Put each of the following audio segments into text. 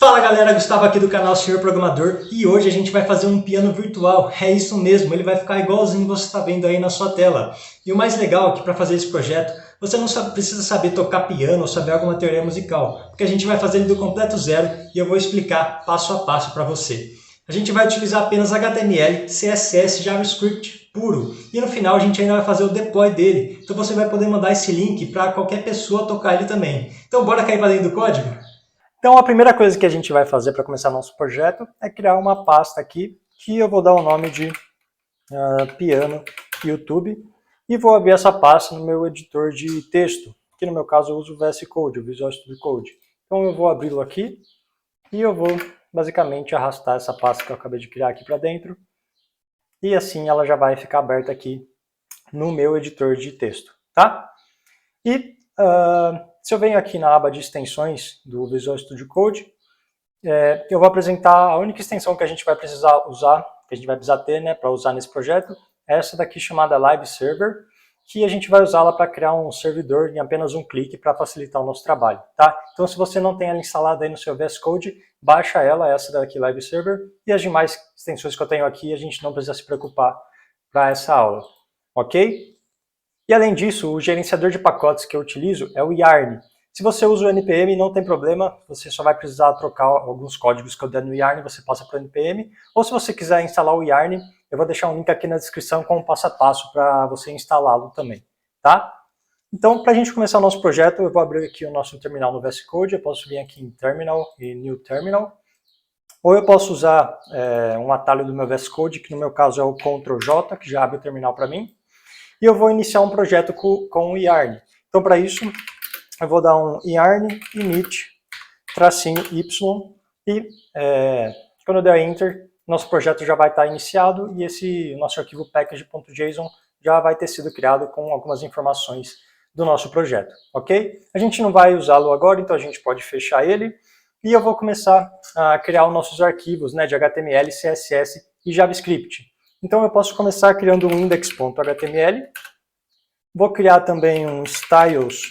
Fala galera, Gustavo aqui do canal Senhor Programador e hoje a gente vai fazer um piano virtual, é isso mesmo, ele vai ficar igualzinho você está vendo aí na sua tela. E o mais legal é que para fazer esse projeto, você não precisa saber tocar piano ou saber alguma teoria musical, porque a gente vai fazer ele do completo zero e eu vou explicar passo a passo para você. A gente vai utilizar apenas HTML, CSS, JavaScript puro e no final a gente ainda vai fazer o deploy dele, então você vai poder mandar esse link para qualquer pessoa tocar ele também. Então bora cair para dentro do código? Então a primeira coisa que a gente vai fazer para começar nosso projeto é criar uma pasta aqui, que eu vou dar o nome de piano YouTube, e vou abrir essa pasta no meu editor de texto, que no meu caso eu uso o VS Code, o Visual Studio Code. Então eu vou abri-lo aqui, e eu vou basicamente arrastar essa pasta que eu acabei de criar aqui para dentro, e assim ela já vai ficar aberta aqui no meu editor de texto, tá? E se eu venho aqui na aba de extensões do Visual Studio Code, eu vou apresentar a única extensão que a gente vai precisar usar, que a gente vai precisar ter, né, para usar nesse projeto, é essa daqui chamada Live Server, que a gente vai usá-la para criar um servidor em apenas um clique para facilitar o nosso trabalho, tá? Então se você não tem ela instalada aí no seu VS Code, baixa ela, essa daqui Live Server, e as demais extensões que eu tenho aqui a gente não precisa se preocupar para essa aula, ok? E além disso, o gerenciador de pacotes que eu utilizo é o Yarn. Se você usa o NPM, não tem problema, você só vai precisar trocar alguns códigos que eu der no Yarn, você passa para o NPM. Ou se você quiser instalar o Yarn, eu vou deixar um link aqui na descrição com o passo a passo para você instalá-lo também, tá? Então, para a gente começar o nosso projeto, eu vou abrir aqui o nosso terminal no VS Code, eu posso vir aqui em Terminal e New Terminal, ou eu posso usar um atalho do meu VS Code, que no meu caso é o Ctrl J, que já abre o terminal para mim. E eu vou iniciar um projeto com o Yarn. Então, para isso, eu vou dar um yarn init -y e quando eu der Enter, nosso projeto já vai estar iniciado e esse nosso arquivo package.json já vai ter sido criado com algumas informações do nosso projeto, ok? A gente não vai usá-lo agora, então a gente pode fechar ele e eu vou começar a criar os nossos arquivos, né, de HTML, CSS e JavaScript. Então eu posso começar criando um index.html, vou criar também um styles.css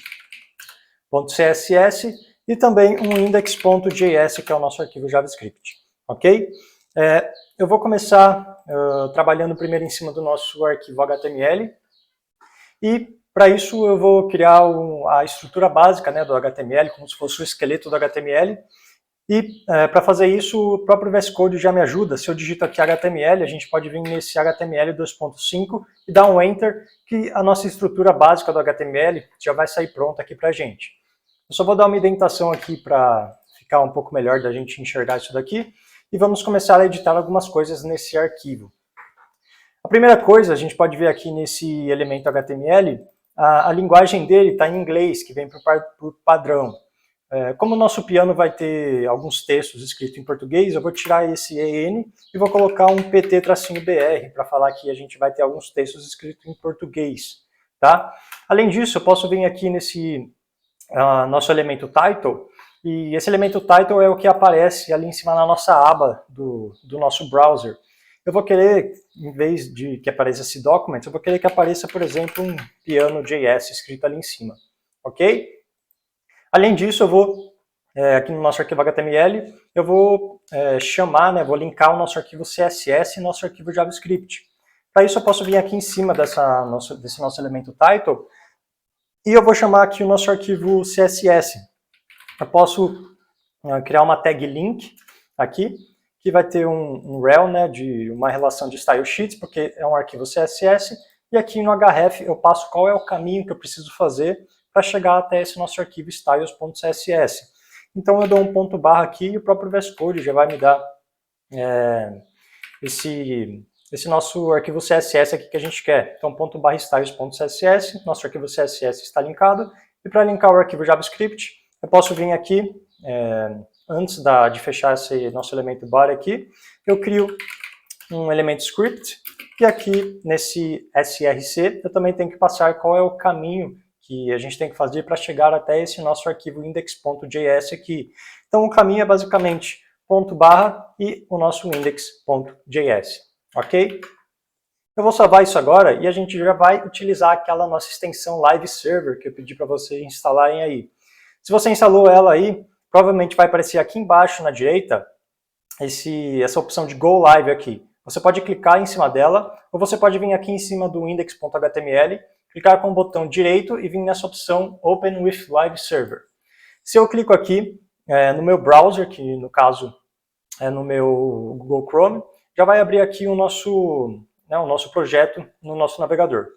e também um index.js, que é o nosso arquivo JavaScript, ok? Eu vou começar trabalhando primeiro em cima do nosso arquivo HTML e para isso eu vou criar a estrutura básica, né, do HTML, como se fosse o esqueleto do HTML. E para fazer isso, o próprio VS Code já me ajuda. Se eu digito aqui HTML, a gente pode vir nesse HTML 2.5 e dar um Enter, que a nossa estrutura básica do HTML já vai sair pronta aqui para a gente. Eu só vou dar uma indentação aqui para ficar um pouco melhor da gente enxergar isso daqui. E vamos começar a editar algumas coisas nesse arquivo. A primeira coisa, a gente pode ver aqui nesse elemento HTML, a linguagem dele está em inglês, que vem por padrão. Como o nosso piano vai ter alguns textos escritos em português, eu vou tirar esse EN e vou colocar um PT-BR para falar que a gente vai ter alguns textos escritos em português, tá? Além disso, eu posso vir aqui nesse nosso elemento title, e esse elemento title é o que aparece ali em cima na nossa aba do nosso browser. Eu vou querer, em vez de que apareça esse document, eu vou querer que apareça, por exemplo, um piano.js escrito ali em cima, ok? Além disso, eu vou, aqui no nosso arquivo HTML, eu vou chamar, né, vou linkar o nosso arquivo CSS e nosso arquivo JavaScript. Para isso, eu posso vir aqui em cima desse nosso elemento title e eu vou chamar aqui o nosso arquivo CSS. Eu posso criar uma tag link aqui, que vai ter um rel, né, de uma relação de style sheets, porque é um arquivo CSS, e aqui no href eu passo qual é o caminho que eu preciso fazer para chegar até esse nosso arquivo styles.css. Então eu dou um ponto barra aqui e o próprio VS Code já vai me dar esse nosso arquivo CSS aqui que a gente quer. Então ponto barra styles.css, nosso arquivo CSS está linkado, e para linkar o arquivo JavaScript, eu posso vir aqui, antes de fechar esse nosso elemento body aqui, eu crio um elemento script, e aqui nesse src eu também tenho que passar qual é o caminho que a gente tem que fazer para chegar até esse nosso arquivo index.js aqui. Então o caminho é basicamente ponto barra e o nosso index.js, ok? Eu vou salvar isso agora e a gente já vai utilizar aquela nossa extensão Live Server que eu pedi para vocês instalarem aí. Se você instalou ela aí, o provavelmente vai aparecer aqui embaixo na direita essa opção de Go Live aqui. Você pode clicar em cima dela, ou você pode vir aqui em cima do index.html, clicar com o botão direito e vir nessa opção Open with Live Server. Se eu clico aqui no meu browser, que no caso é no meu Google Chrome, já vai abrir aqui o nosso projeto no nosso navegador.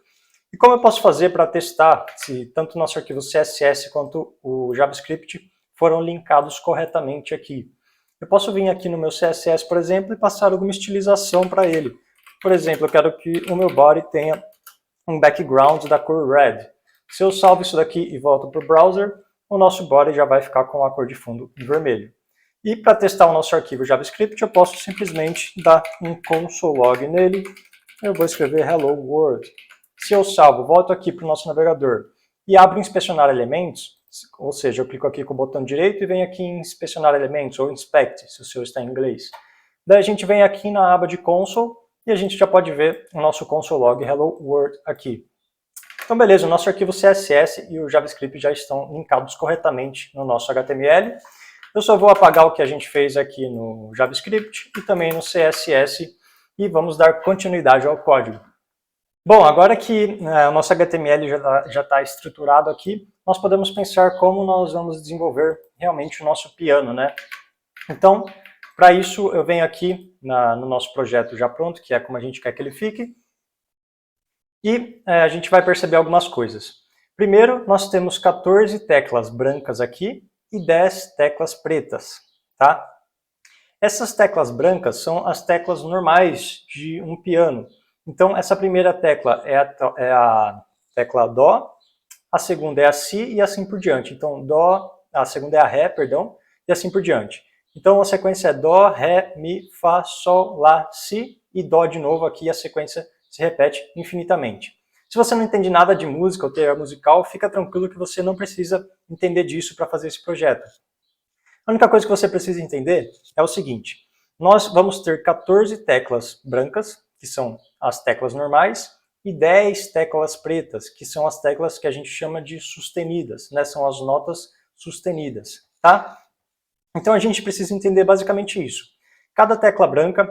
E como eu posso fazer para testar se tanto o nosso arquivo CSS quanto o JavaScript foram linkados corretamente aqui? Eu posso vir aqui no meu CSS, por exemplo, e passar alguma estilização para ele. Por exemplo, eu quero que o meu body tenha um background da cor red. Se eu salvo isso daqui e volto para o browser, o nosso body já vai ficar com a cor de fundo vermelho. E para testar o nosso arquivo JavaScript, eu posso simplesmente dar um console log nele. Eu vou escrever Hello World. Se eu salvo, volto aqui para o nosso navegador e abro inspecionar elementos, ou seja, eu clico aqui com o botão direito e venho aqui em inspecionar elementos, ou inspect, se o seu está em inglês. Daí a gente vem aqui na aba de console e a gente já pode ver o nosso console log Hello World aqui. Então beleza, o nosso arquivo CSS e o JavaScript já estão linkados corretamente no nosso HTML. Eu só vou apagar o que a gente fez aqui no JavaScript e também no CSS e vamos dar continuidade ao código. Bom, agora que o nosso HTML já está estruturado aqui, nós podemos pensar como nós vamos desenvolver realmente o nosso piano, né? Então, para isso eu venho aqui no nosso projeto já pronto, que é como a gente quer que ele fique, e a gente vai perceber algumas coisas. Primeiro, nós temos 14 teclas brancas aqui e 10 teclas pretas, tá? Essas teclas brancas são as teclas normais de um piano. Então, essa primeira tecla é a tecla Dó, a segunda é a Si e assim por diante. Então, Dó, a segunda é a Ré, perdão, e assim por diante. Então, a sequência é Dó, Ré, Mi, Fá, Sol, Lá, Si e Dó de novo aqui, a sequência se repete infinitamente. Se você não entende nada de música ou teoria musical, fica tranquilo que você não precisa entender disso para fazer esse projeto. A única coisa que você precisa entender é o seguinte: nós vamos ter 14 teclas brancas, que são as teclas normais, e 10 teclas pretas, que são as teclas que a gente chama de sustenidas, né? São as notas sustenidas, tá? Então a gente precisa entender basicamente isso. Cada tecla branca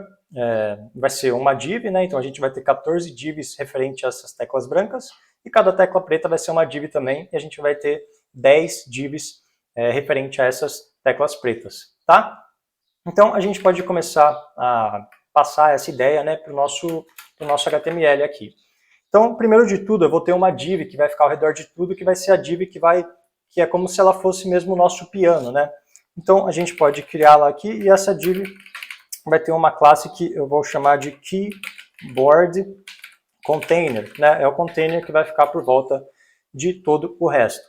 vai ser uma div, né? Então a gente vai ter 14 divs referente a essas teclas brancas, e cada tecla preta vai ser uma div também, e a gente vai ter 10 divs referente a essas teclas pretas, tá? Então a gente pode começar a passar essa ideia, né, para o nosso HTML aqui. Então, primeiro de tudo, eu vou ter uma div que vai ficar ao redor de tudo, que vai ser a div que é como se ela fosse mesmo o nosso piano, né? Então a gente pode criá-la aqui e essa div vai ter uma classe que eu vou chamar de keyboard container, né? É o container que vai ficar por volta de todo o resto.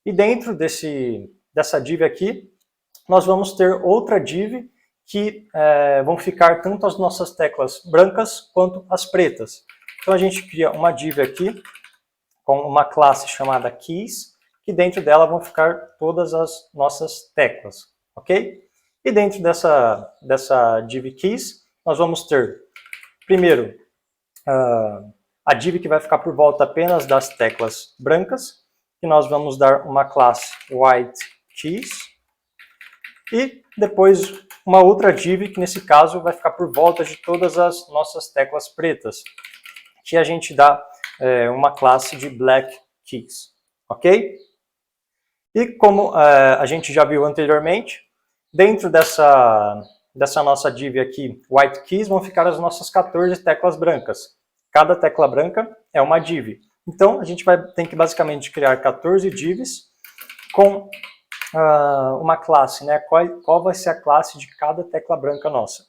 E dentro dessa div aqui, nós vamos ter outra div que vão ficar tanto as nossas teclas brancas quanto as pretas. Então a gente cria uma div aqui com uma classe chamada keys, que dentro dela vão ficar todas as nossas teclas, ok? E dentro dessa div keys, nós vamos ter, primeiro, a div que vai ficar por volta apenas das teclas brancas, que nós vamos dar uma classe white keys, e depois uma outra div que nesse caso vai ficar por volta de todas as nossas teclas pretas, que a gente dá uma classe de black keys, ok? E como a gente já viu anteriormente, dentro dessa nossa div aqui, white keys, vão ficar as nossas 14 teclas brancas. Cada tecla branca é uma div. Então, a gente tem que basicamente criar 14 divs com uma classe, né? Qual vai ser a classe de cada tecla branca nossa.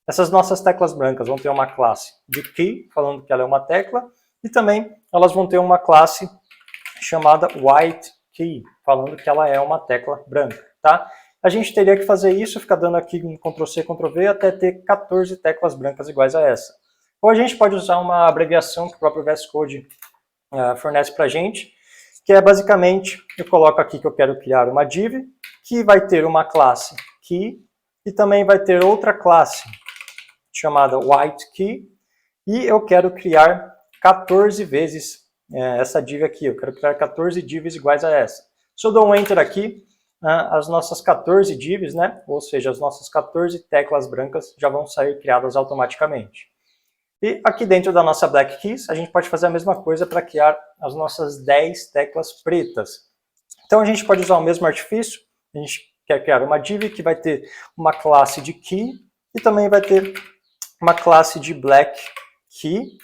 Essas nossas teclas brancas vão ter uma classe de key, falando que ela é uma tecla, e também elas vão ter uma classe chamada white key, falando que ela é uma tecla branca, tá? A gente teria que fazer isso, ficar dando aqui um Ctrl+C, Ctrl+V, até ter 14 teclas brancas iguais a essa. Ou a gente pode usar uma abreviação que o próprio VS Code fornece para a gente, que é basicamente, eu coloco aqui que eu quero criar uma div, que vai ter uma classe key, e também vai ter outra classe chamada white key, e eu quero criar 14 vezes essa div aqui, eu quero criar 14 divs iguais a essa. Se eu dou um enter aqui, as nossas 14 divs, né? Ou seja, as nossas 14 teclas brancas já vão sair criadas automaticamente. E aqui dentro da nossa Black Keys, a gente pode fazer a mesma coisa para criar as nossas 10 teclas pretas. Então a gente pode usar o mesmo artifício, a gente quer criar uma div que vai ter uma classe de key e também vai ter uma classe de black key,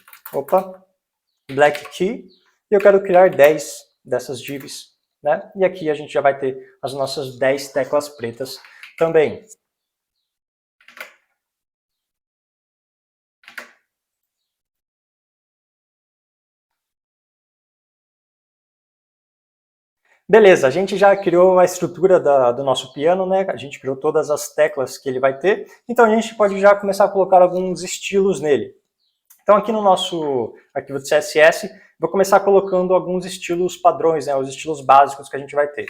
black key, e eu quero criar 10 dessas divs, né? E aqui a gente já vai ter as nossas 10 teclas pretas também. Beleza, a gente já criou a estrutura do nosso piano, né? A gente criou todas as teclas que ele vai ter, então a gente pode já começar a colocar alguns estilos nele. Então aqui no nosso arquivo de CSS, vou começar colocando alguns estilos padrões, né? Os estilos básicos que a gente vai ter.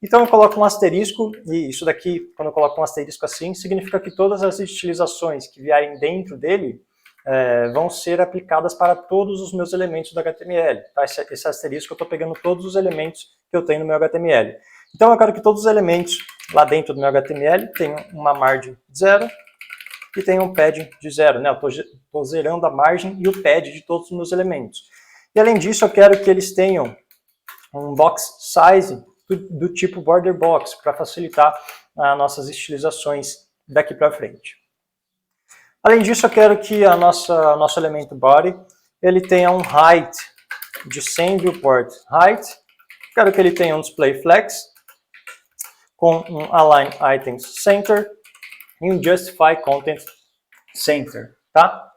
Então eu coloco um asterisco, e isso daqui, quando eu coloco um asterisco assim, significa que todas as estilizações que vierem dentro dele vão ser aplicadas para todos os meus elementos do HTML. Tá? Esse asterisco eu estou pegando todos os elementos que eu tenho no meu HTML. Então eu quero que todos os elementos lá dentro do meu HTML tenham uma margem de 0 e tenham um pad de 0. Né? Eu estou zerando a margem e o pad de todos os meus elementos. E além disso eu quero que eles tenham um box size do tipo border box, para facilitar as nossas estilizações daqui para frente. Além disso, eu quero que nosso elemento body ele tenha um height de 100 viewport height. Quero que ele tenha um display flex com um align items center e um justify content center, tá?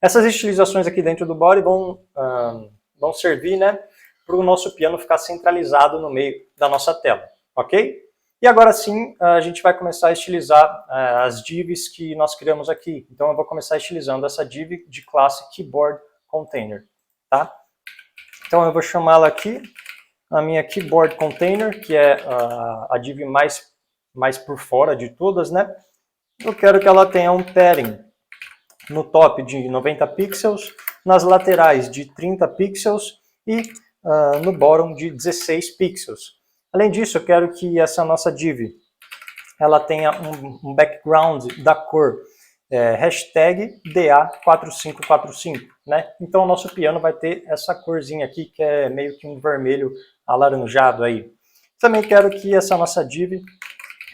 Essas estilizações aqui dentro do body vão servir, né, para o nosso piano ficar centralizado no meio da nossa tela, ok? E agora sim, a gente vai começar a estilizar as divs que nós criamos aqui. Então eu vou começar estilizando essa div de classe Keyboard Container, tá? Então eu vou chamá-la aqui, a minha Keyboard Container, que é a div mais por fora de todas, né? Eu quero que ela tenha um padding no top de 90 pixels, nas laterais de 30 pixels e no bottom de 16 pixels. Além disso, eu quero que essa nossa div ela tenha um background da cor hashtag DA4545, né? Então o nosso piano vai ter essa corzinha aqui, que é meio que um vermelho alaranjado aí. Também quero que essa nossa div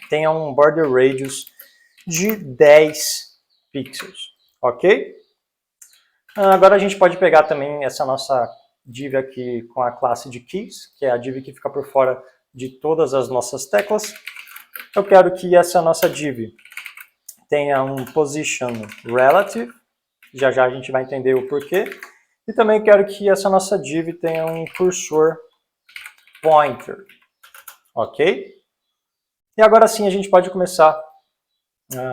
tenha um border radius de 10 pixels, ok? Agora a gente pode pegar também essa nossa div aqui com a classe de keys, que é a div que fica por fora de todas as nossas teclas. Eu quero que essa nossa div tenha um position relative, já já a gente vai entender o porquê. E também quero que essa nossa div tenha um cursor pointer, ok? E agora sim a gente pode começar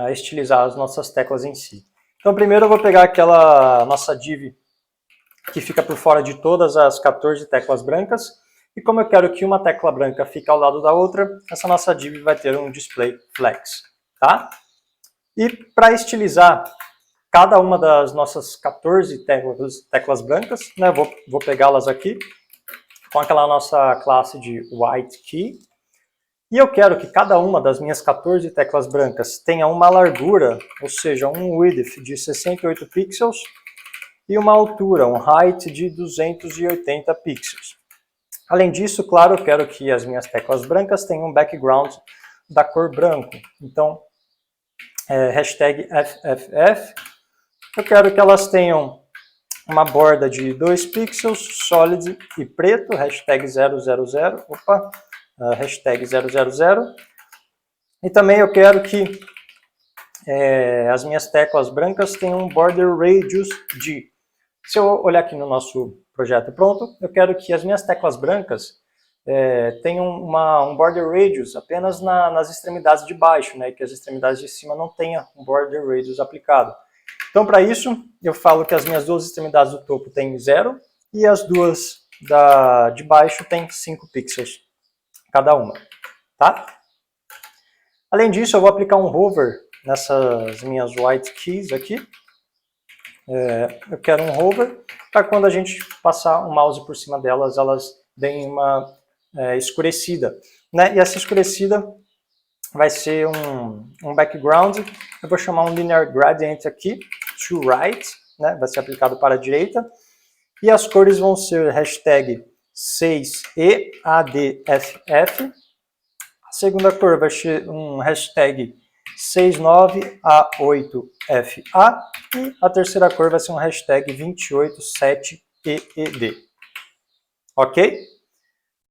a estilizar as nossas teclas em si. Então primeiro eu vou pegar aquela nossa div que fica por fora de todas as 14 teclas brancas, e como eu quero que uma tecla branca fique ao lado da outra, essa nossa div vai ter um display flex, tá? E para estilizar cada uma das nossas 14 teclas brancas, né, vou pegá-las aqui com aquela nossa classe de white key, e eu quero que cada uma das minhas 14 teclas brancas tenha uma largura, ou seja, um width de 68 pixels, e uma altura, um height de 280 pixels. Além disso, claro, eu quero que as minhas teclas brancas tenham um background da cor branco. Então, hashtag FFF. Eu quero que elas tenham uma borda de 2 pixels, solid e preto, hashtag 000, hashtag 000. E também eu quero que as minhas teclas brancas tenham um border radius de... Se eu olhar aqui no nosso projeto pronto, eu quero que as minhas teclas brancas tenham um border radius apenas nas extremidades de baixo, né, e que as extremidades de cima não tenham um border radius aplicado. Então, para isso, eu falo que as minhas duas extremidades do topo têm 0 e as duas de baixo têm 5 pixels cada uma, tá? Além disso, eu vou aplicar um hover nessas minhas white keys aqui. Eu quero um hover para quando a gente passar o mouse por cima delas, elas deem uma escurecida. né? E essa escurecida vai ser um background. Eu vou chamar um linear gradient aqui, to right, né? Vai ser aplicado para a direita. E as cores vão ser hashtag 6EADFF. A segunda cor vai ser um hashtag 69A8FA. E a terceira cor vai ser um hashtag 287EED. Ok?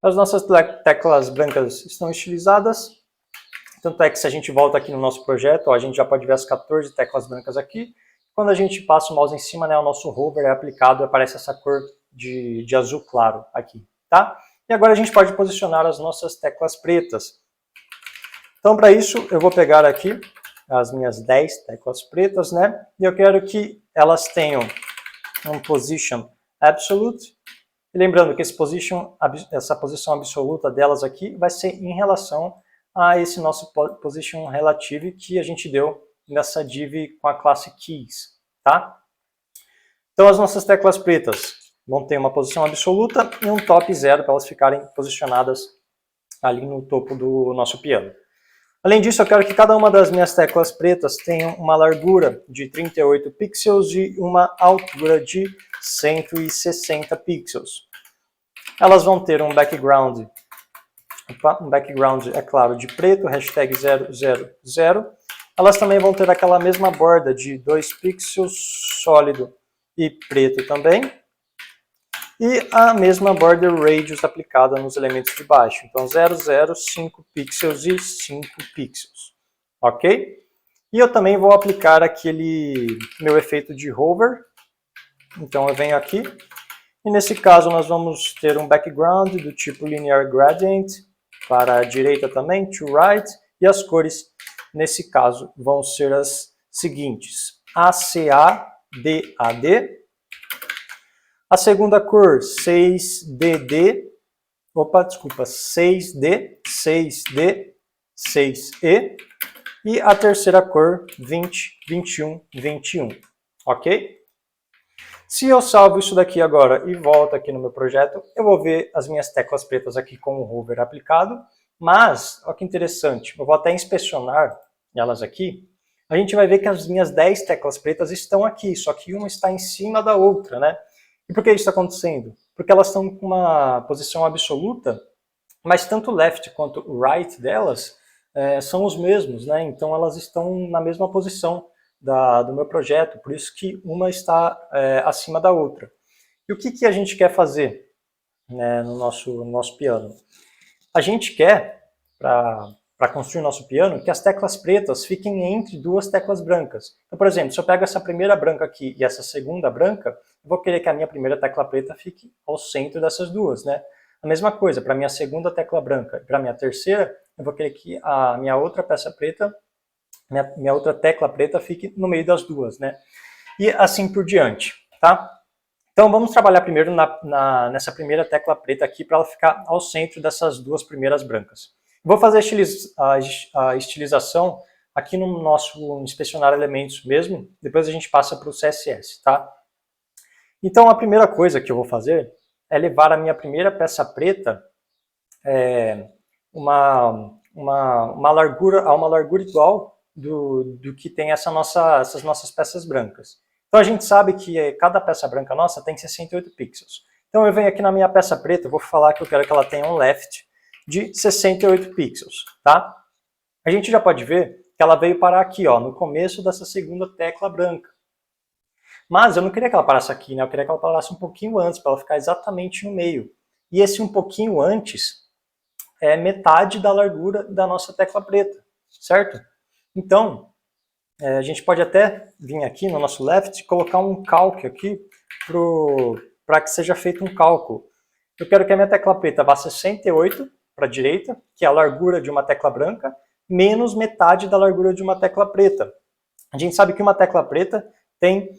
As nossas teclas brancas estão estilizadas. Tanto é que se a gente volta aqui no nosso projeto, ó, a gente já pode ver as 14 teclas brancas aqui. Quando a gente passa o mouse em cima, né, o nosso hover é aplicado e aparece essa cor de azul claro aqui, tá? E agora a gente pode posicionar as nossas teclas pretas. Então, para isso, eu vou pegar aqui as minhas 10 teclas pretas, né? E eu quero que elas tenham um position absolute. E lembrando que essa posição absoluta delas aqui vai ser em relação a esse nosso position relative que a gente deu nessa div com a classe keys, tá? Então as nossas teclas pretas vão ter uma posição absoluta e um top 0 para elas ficarem posicionadas ali no topo do nosso piano. Além disso, eu quero que cada uma das minhas teclas pretas tenha uma largura de 38 pixels e uma altura de 160 pixels. Elas vão ter um background, é claro, de preto, hashtag 000. Elas também vão ter aquela mesma borda de 2 pixels, sólido e preto também. E a mesma border radius aplicada nos elementos de baixo. Então 0, 5 pixels e 5 pixels. Ok? E eu também vou aplicar aquele meu efeito de hover. Então eu venho aqui. E nesse caso nós vamos ter um background do tipo linear gradient. Para a direita também, to right. E as cores, nesse caso, vão ser as seguintes. ACADAD. A segunda cor, 6DD, 6D, 6E. E a terceira cor, 20, 21, 21. Ok? Se eu salvo isso daqui agora e volto aqui no meu projeto, eu vou ver as minhas teclas pretas aqui com o hover aplicado. Mas, olha que interessante, eu vou até inspecionar elas aqui. A gente vai ver que as minhas 10 teclas pretas estão aqui, só que uma está em cima da outra, né? E por que isso está acontecendo? Porque elas estão com uma posição absoluta, mas tanto o left quanto o right delas são os mesmos, né? Então elas estão na mesma posição do meu projeto, por isso que uma está acima da outra. E o que a gente quer fazer, né, no nosso piano? A gente quer, para construir o nosso piano, que as teclas pretas fiquem entre duas teclas brancas. Então, por exemplo, se eu pego essa primeira branca aqui e essa segunda branca, eu vou querer que a minha primeira tecla preta fique ao centro dessas duas, né? A mesma coisa, para a minha segunda tecla branca e para a minha terceira, eu vou querer que a minha outra peça preta, minha outra tecla preta fique no meio das duas, né? E assim por diante, tá? Então vamos trabalhar primeiro nessa primeira tecla preta aqui para ela ficar ao centro dessas duas primeiras brancas. Vou fazer a estilização aqui no nosso inspecionar elementos mesmo, depois a gente passa para o CSS, tá? Então a primeira coisa que eu vou fazer é levar a minha primeira peça preta a uma largura igual do que tem essas nossas peças brancas. Então a gente sabe que cada peça branca nossa tem 68 pixels. Então eu venho aqui na minha peça preta, vou falar que eu quero que ela tenha um left de 68 pixels, tá? A gente já pode ver que ela veio parar aqui, ó, no começo dessa segunda tecla branca. Mas eu não queria que ela parasse aqui, né? Eu queria que ela parasse um pouquinho antes, para ela ficar exatamente no meio. E esse um pouquinho antes é metade da largura da nossa tecla preta, certo? Então, a gente pode até vir aqui no nosso left e colocar um calque aqui para que seja feito um cálculo. Eu quero que a minha tecla preta vá 68 para a direita, que é a largura de uma tecla branca, menos metade da largura de uma tecla preta. A gente sabe que uma tecla preta tem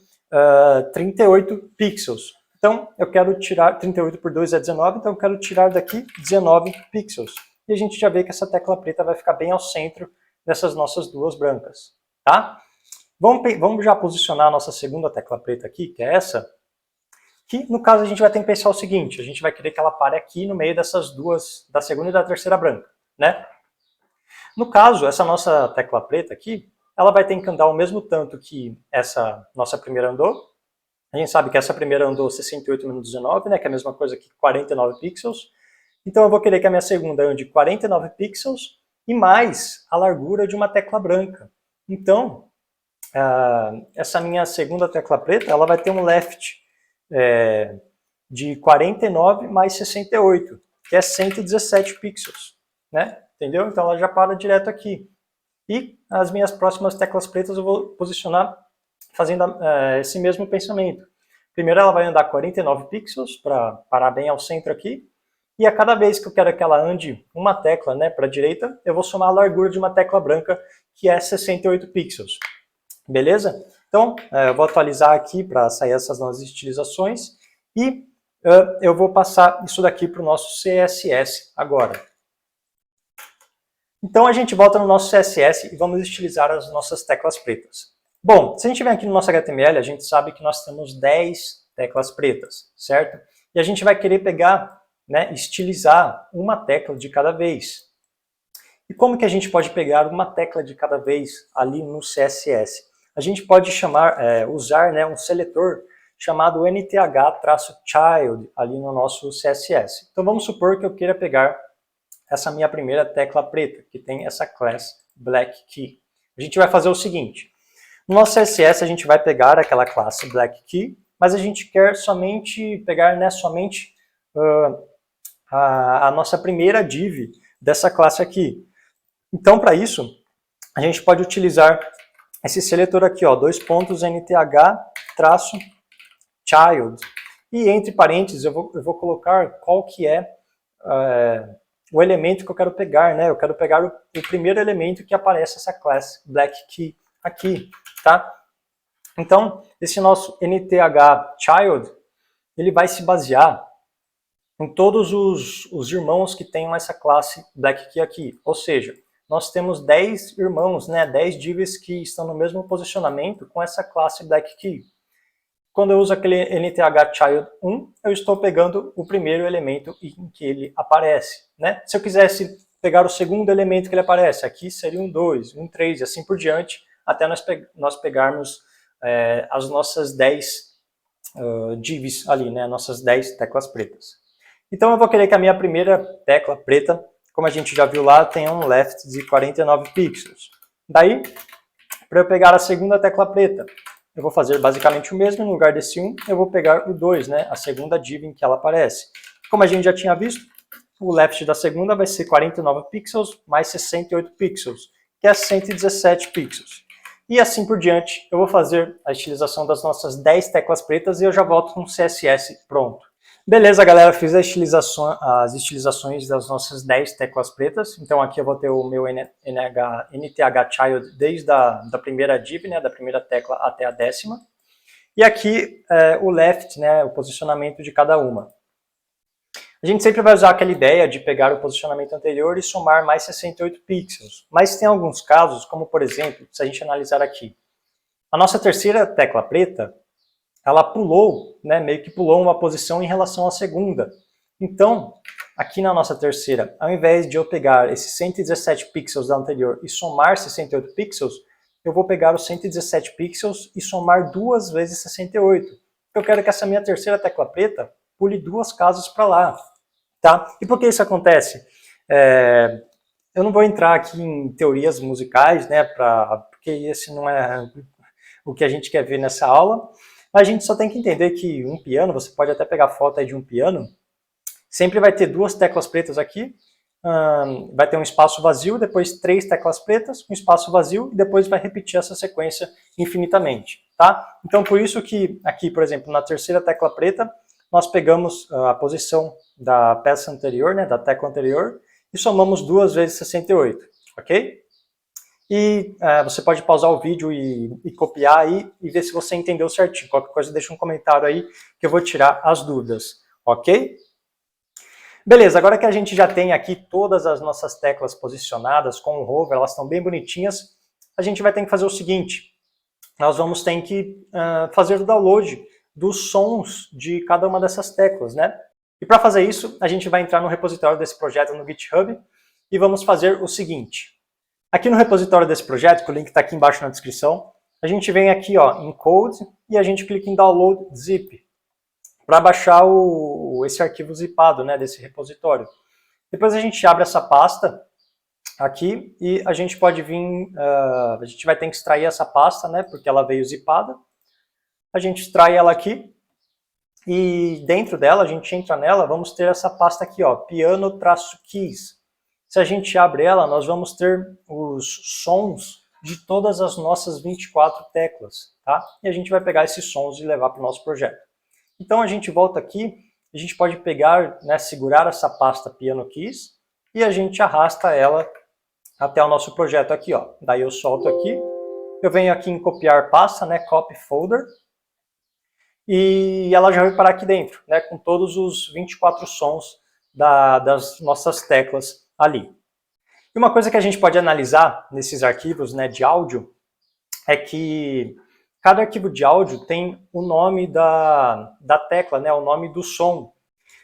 38 pixels. Então, eu quero tirar, 38 por 2 é 19, então eu quero tirar daqui 19 pixels. E a gente já vê que essa tecla preta vai ficar bem ao centro dessas nossas duas brancas, tá? Vamos já posicionar a nossa segunda tecla preta aqui, que é essa, que no caso a gente vai ter que pensar o seguinte, a gente vai querer que ela pare aqui no meio dessas duas, da segunda e da terceira branca, né? No caso, essa nossa tecla preta aqui, ela vai ter que andar o mesmo tanto que essa nossa primeira andou. A gente sabe que essa primeira andou 68 menos 19, né, que é a mesma coisa que 49 pixels. Então eu vou querer que a minha segunda ande 49 pixels e mais a largura de uma tecla branca. Então, essa minha segunda tecla preta, ela vai ter um left de 49 mais 68, que é 117 pixels, né? Entendeu? Então ela já para direto aqui. E as minhas próximas teclas pretas eu vou posicionar fazendo esse mesmo pensamento. Primeiro ela vai andar 49 pixels para parar bem ao centro aqui. E a cada vez que eu quero que ela ande uma tecla, né, para a direita, eu vou somar a largura de uma tecla branca, que é 68 pixels. Beleza? Então, eu vou atualizar aqui para sair essas novas estilizações. E eu vou passar isso daqui para o nosso CSS agora. Então a gente volta no nosso CSS e vamos estilizar as nossas teclas pretas. Bom, se a gente vem aqui no nosso HTML, a gente sabe que nós temos 10 teclas pretas, certo? E a gente vai querer pegar, né, estilizar uma tecla de cada vez. E como que a gente pode pegar uma tecla de cada vez ali no CSS? A gente pode usar, né, um seletor chamado nth-child ali no nosso CSS. Então vamos supor que eu queira pegar essa minha primeira tecla preta, que tem essa class black key. A gente vai fazer o seguinte: no nosso CSS a gente vai pegar aquela classe black key, mas a gente quer somente pegar, né, somente a nossa primeira div dessa classe aqui. Então, para isso, a gente pode utilizar esse seletor aqui, ó, nth-child, e entre parênteses eu vou colocar qual que é o elemento que eu quero pegar, né? Eu quero pegar o primeiro elemento que aparece essa classe black key aqui, tá? Então, esse nosso nth-child, ele vai se basear em todos os irmãos que tenham essa classe black key aqui. Ou seja, nós temos 10 irmãos, né? 10 divs que estão no mesmo posicionamento com essa classe black key. Quando eu uso aquele nth-child1, eu estou pegando o primeiro elemento em que ele aparece, né? Se eu quisesse pegar o segundo elemento que ele aparece, aqui seria um 2, um 3 e assim por diante, até nós pegarmos as nossas 10 divs ali, né? Nossas 10 teclas pretas. Então eu vou querer que a minha primeira tecla preta, como a gente já viu lá, tenha um left de 49 pixels. Daí, para eu pegar a segunda tecla preta, eu vou fazer basicamente o mesmo. No lugar desse 1, eu vou pegar o 2, né, a segunda div em que ela aparece. Como a gente já tinha visto, o left da segunda vai ser 49 pixels mais 68 pixels, que é 117 pixels. E assim por diante, eu vou fazer a estilização das nossas 10 teclas pretas e eu já volto com o CSS pronto. Beleza, galera, fiz as estilizações das nossas 10 teclas pretas. Então aqui eu vou ter o meu nth-child desde a primeira div, né, da primeira tecla até a 10ª. E aqui o left, né, o posicionamento de cada uma. A gente sempre vai usar aquela ideia de pegar o posicionamento anterior e somar mais 68 pixels. Mas tem alguns casos, como por exemplo, se a gente analisar aqui. A nossa terceira tecla preta, ela pulou, né, meio que pulou uma posição em relação à segunda. Então, aqui na nossa terceira, ao invés de eu pegar esses 117 pixels da anterior e somar 68 pixels, eu vou pegar os 117 pixels e somar 2 vezes 68. Eu quero que essa minha terceira tecla preta pule 2 casas para lá. Tá? E por que isso acontece? Eu não vou entrar aqui em teorias musicais, né, porque esse não é o que a gente quer ver nessa aula. Mas a gente só tem que entender que um piano, você pode até pegar foto aí de um piano, sempre vai ter 2 teclas pretas aqui, vai ter um espaço vazio, depois 3 teclas pretas, um espaço vazio, e depois vai repetir essa sequência infinitamente. Tá? Então por isso que aqui, por exemplo, na terceira tecla preta, nós pegamos a posição da peça anterior, né, da tecla anterior, e somamos 2 vezes 68, ok? E você pode pausar o vídeo e copiar aí e ver se você entendeu certinho. Qualquer coisa deixa um comentário aí que eu vou tirar as dúvidas, ok? Beleza, agora que a gente já tem aqui todas as nossas teclas posicionadas com o hover, elas estão bem bonitinhas, a gente vai ter que fazer o seguinte: nós vamos ter que fazer o download dos sons de cada uma dessas teclas, né? E para fazer isso, a gente vai entrar no repositório desse projeto no GitHub e vamos fazer o seguinte. Aqui no repositório desse projeto, que o link está aqui embaixo na descrição, a gente vem aqui ó, em Code e a gente clica em Download Zip para baixar esse arquivo zipado, né, desse repositório. Depois a gente abre essa pasta aqui e a gente pode vir, a gente vai ter que extrair essa pasta, né, porque ela veio zipada. A gente extrai ela aqui e dentro dela, a gente entra nela, vamos ter essa pasta aqui, ó, piano-keys. Se a gente abre ela, nós vamos ter os sons de todas as nossas 24 teclas, tá? E a gente vai pegar esses sons e levar para o nosso projeto. Então a gente volta aqui, a gente pode pegar, né, segurar essa pasta piano keys e a gente arrasta ela até o nosso projeto aqui, ó. Daí eu solto aqui, eu venho aqui em copiar pasta, né, copy folder, e ela já vai parar aqui dentro, né, com todos os 24 sons das nossas teclas ali. E uma coisa que a gente pode analisar nesses arquivos, né, de áudio é que cada arquivo de áudio tem o nome da tecla, né, o nome do som.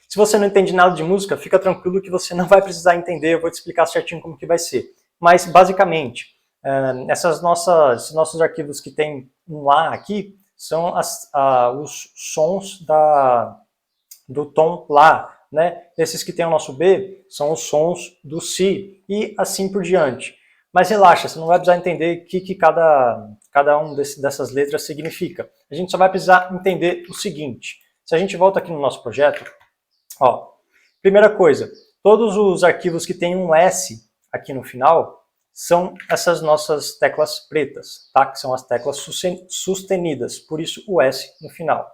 Se você não entende nada de música, fica tranquilo que você não vai precisar entender, eu vou te explicar certinho como que vai ser. Mas, basicamente, esses nossos arquivos que tem um lá aqui são os sons do tom lá, né? Esses que tem o nosso B são os sons do Si e assim por diante. Mas relaxa, você não vai precisar entender o que cada um dessas letras significa. A gente só vai precisar entender o seguinte. Se a gente volta aqui no nosso projeto, ó, primeira coisa, todos os arquivos que tem um S aqui no final são essas nossas teclas pretas, tá? Que são as teclas sustenidas, por isso o S no final.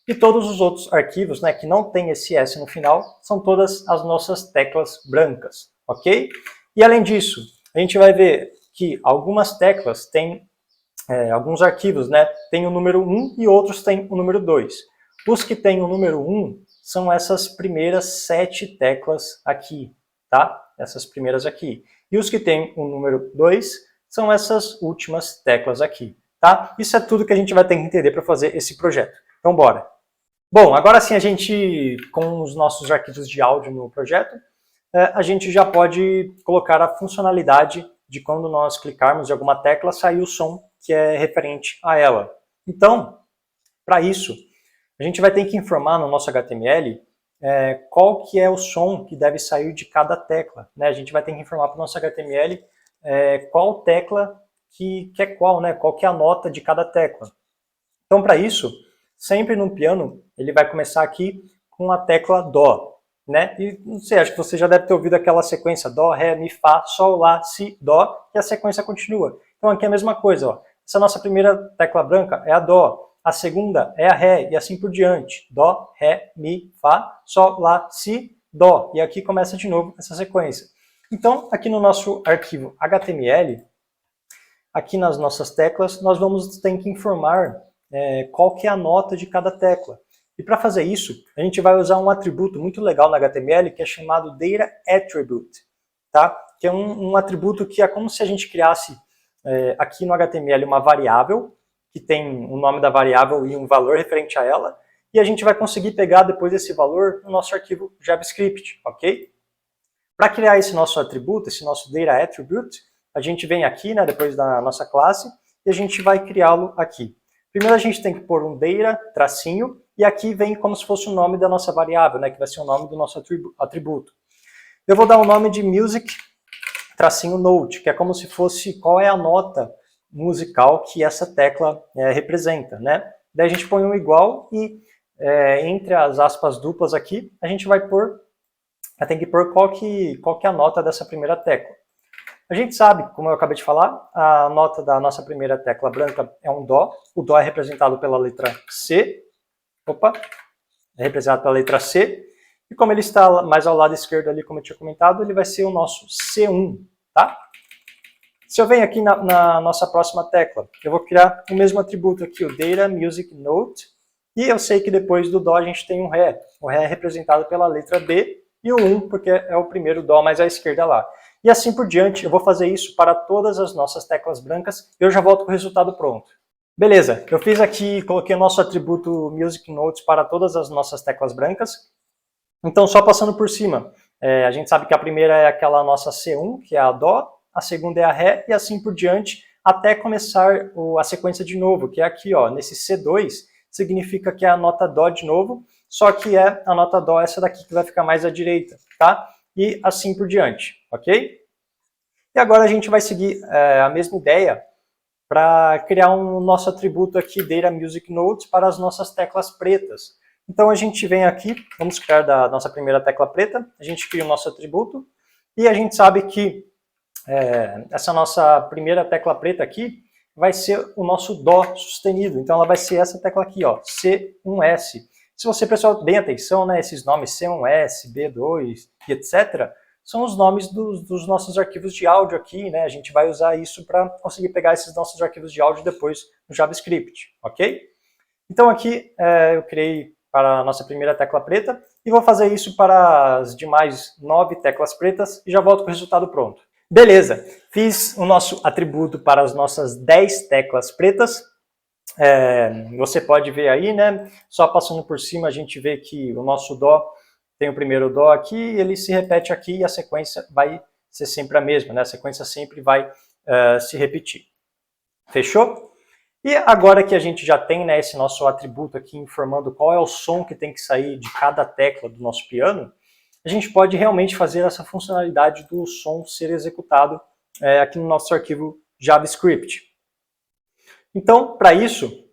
E todos os outros arquivos, né, que não tem esse S no final, são todas as nossas teclas brancas, ok? E além disso, a gente vai ver que algumas teclas têm, alguns arquivos, né, tem o número 1 e outros têm o número 2. Os que têm o número 1 são essas primeiras 7 teclas aqui, tá? Essas primeiras aqui. E os que têm o número 2 são essas últimas teclas aqui, tá? Isso é tudo que a gente vai ter que entender para fazer esse projeto. Então, bora! Bom, agora sim a gente, com os nossos arquivos de áudio no projeto, a gente já pode colocar a funcionalidade de quando nós clicarmos em alguma tecla, sair o som que é referente a ela. Então, para isso, a gente vai ter que informar no nosso HTML qual que é o som que deve sair de cada tecla, né? A gente vai ter que informar para o nosso HTML qual tecla que é qual, né? Qual que é a nota de cada tecla. Então, para isso, sempre no piano, ele vai começar aqui com a tecla Dó, né? E não sei, acho que você já deve ter ouvido aquela sequência Dó, Ré, Mi, Fá, Sol, Lá, Si, Dó, e a sequência continua. Então aqui é a mesma coisa, ó. Essa nossa primeira tecla branca é a Dó, a segunda é a Ré, e assim por diante. Dó, Ré, Mi, Fá, Sol, Lá, Si, Dó. E aqui começa de novo essa sequência. Então, aqui no nosso arquivo HTML, aqui nas nossas teclas, nós vamos ter que informar qual que é a nota de cada tecla. E para fazer isso, a gente vai usar um atributo muito legal no HTML que é chamado Data Attribute, tá? Que é um atributo que é como se a gente criasse aqui no HTML uma variável, que tem o nome da variável e um valor referente a ela, e a gente vai conseguir pegar depois esse valor no nosso arquivo JavaScript, ok? Para criar esse nosso atributo, esse nosso Data Attribute, a gente vem aqui, né, depois da nossa classe, e a gente vai criá-lo aqui. Primeiro a gente tem que pôr um data, tracinho, e aqui vem como se fosse o nome da nossa variável, né, que vai ser o nome do nosso atributo. Eu vou dar o nome de music, tracinho note, que é como se fosse qual é a nota musical que essa tecla representa, né? Daí a gente põe um igual e entre as aspas duplas aqui, a gente vai pôr, tem que pôr qual que é a nota dessa primeira tecla. A gente sabe, como eu acabei de falar, a nota da nossa primeira tecla branca é um Dó. O Dó é representado pela letra C. Opa! É representado pela letra C. E como ele está mais ao lado esquerdo ali, como eu tinha comentado, ele vai ser o nosso C1, tá? Se eu venho aqui na nossa próxima tecla, eu vou criar o mesmo atributo aqui, o Data Music Note. E eu sei que depois do Dó a gente tem um Ré. O Ré é representado pela letra B e o 1, porque é o primeiro Dó mais à esquerda lá. E assim por diante, eu vou fazer isso para todas as nossas teclas brancas e eu já volto com o resultado pronto. Beleza, eu fiz aqui, coloquei o nosso atributo Music Notes para todas as nossas teclas brancas. Então, só passando por cima, A gente sabe que a primeira é aquela nossa C1, que é a Dó, a segunda é a Ré, e assim por diante, até começar a sequência de novo, que é aqui, ó, nesse C2, significa que é a nota Dó de novo, só que é a nota Dó essa daqui que vai ficar mais à direita, tá? E assim por diante, ok? E agora a gente vai seguir a mesma ideia para criar um nosso atributo aqui, Data Music Notes, para as nossas teclas pretas. Então a gente vem aqui, vamos criar da nossa primeira tecla preta, a gente cria o nosso atributo, e a gente sabe que essa nossa primeira tecla preta aqui vai ser o nosso Dó sustenido, então ela vai ser essa tecla aqui, ó, C1S. Se você prestar bem atenção, né, esses nomes C1S, B2 e etc., são os nomes dos nossos arquivos de áudio aqui, né? A gente vai usar isso para conseguir pegar esses nossos arquivos de áudio depois no JavaScript, ok? Então aqui eu criei para a nossa primeira tecla preta e vou fazer isso para as demais 9 teclas pretas e já volto com o resultado pronto. Beleza, fiz o nosso atributo para as nossas 10 teclas pretas. Você pode ver aí, né? Só passando por cima a gente vê que o nosso Dó tem o primeiro Dó aqui, ele se repete aqui e a sequência vai ser sempre a mesma, né? A sequência sempre vai se repetir. Fechou? E agora que a gente já tem, né, esse nosso atributo aqui informando qual é o som que tem que sair de cada tecla do nosso piano, a gente pode realmente fazer essa funcionalidade do som ser executado aqui no nosso arquivo JavaScript. Então, para isso,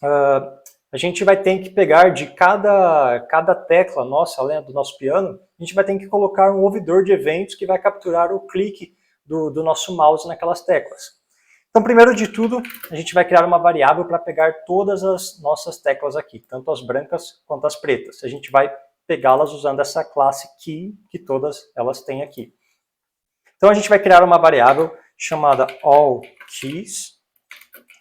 a gente vai ter que pegar de cada tecla nossa, né, do nosso piano, a gente vai ter que colocar um ouvidor de eventos que vai capturar o clique do nosso mouse naquelas teclas. Então, primeiro de tudo, a gente vai criar uma variável para pegar todas as nossas teclas aqui, tanto as brancas quanto as pretas. A gente vai pegá-las usando essa classe key que todas elas têm aqui. Então, a gente vai criar uma variável chamada allKeys,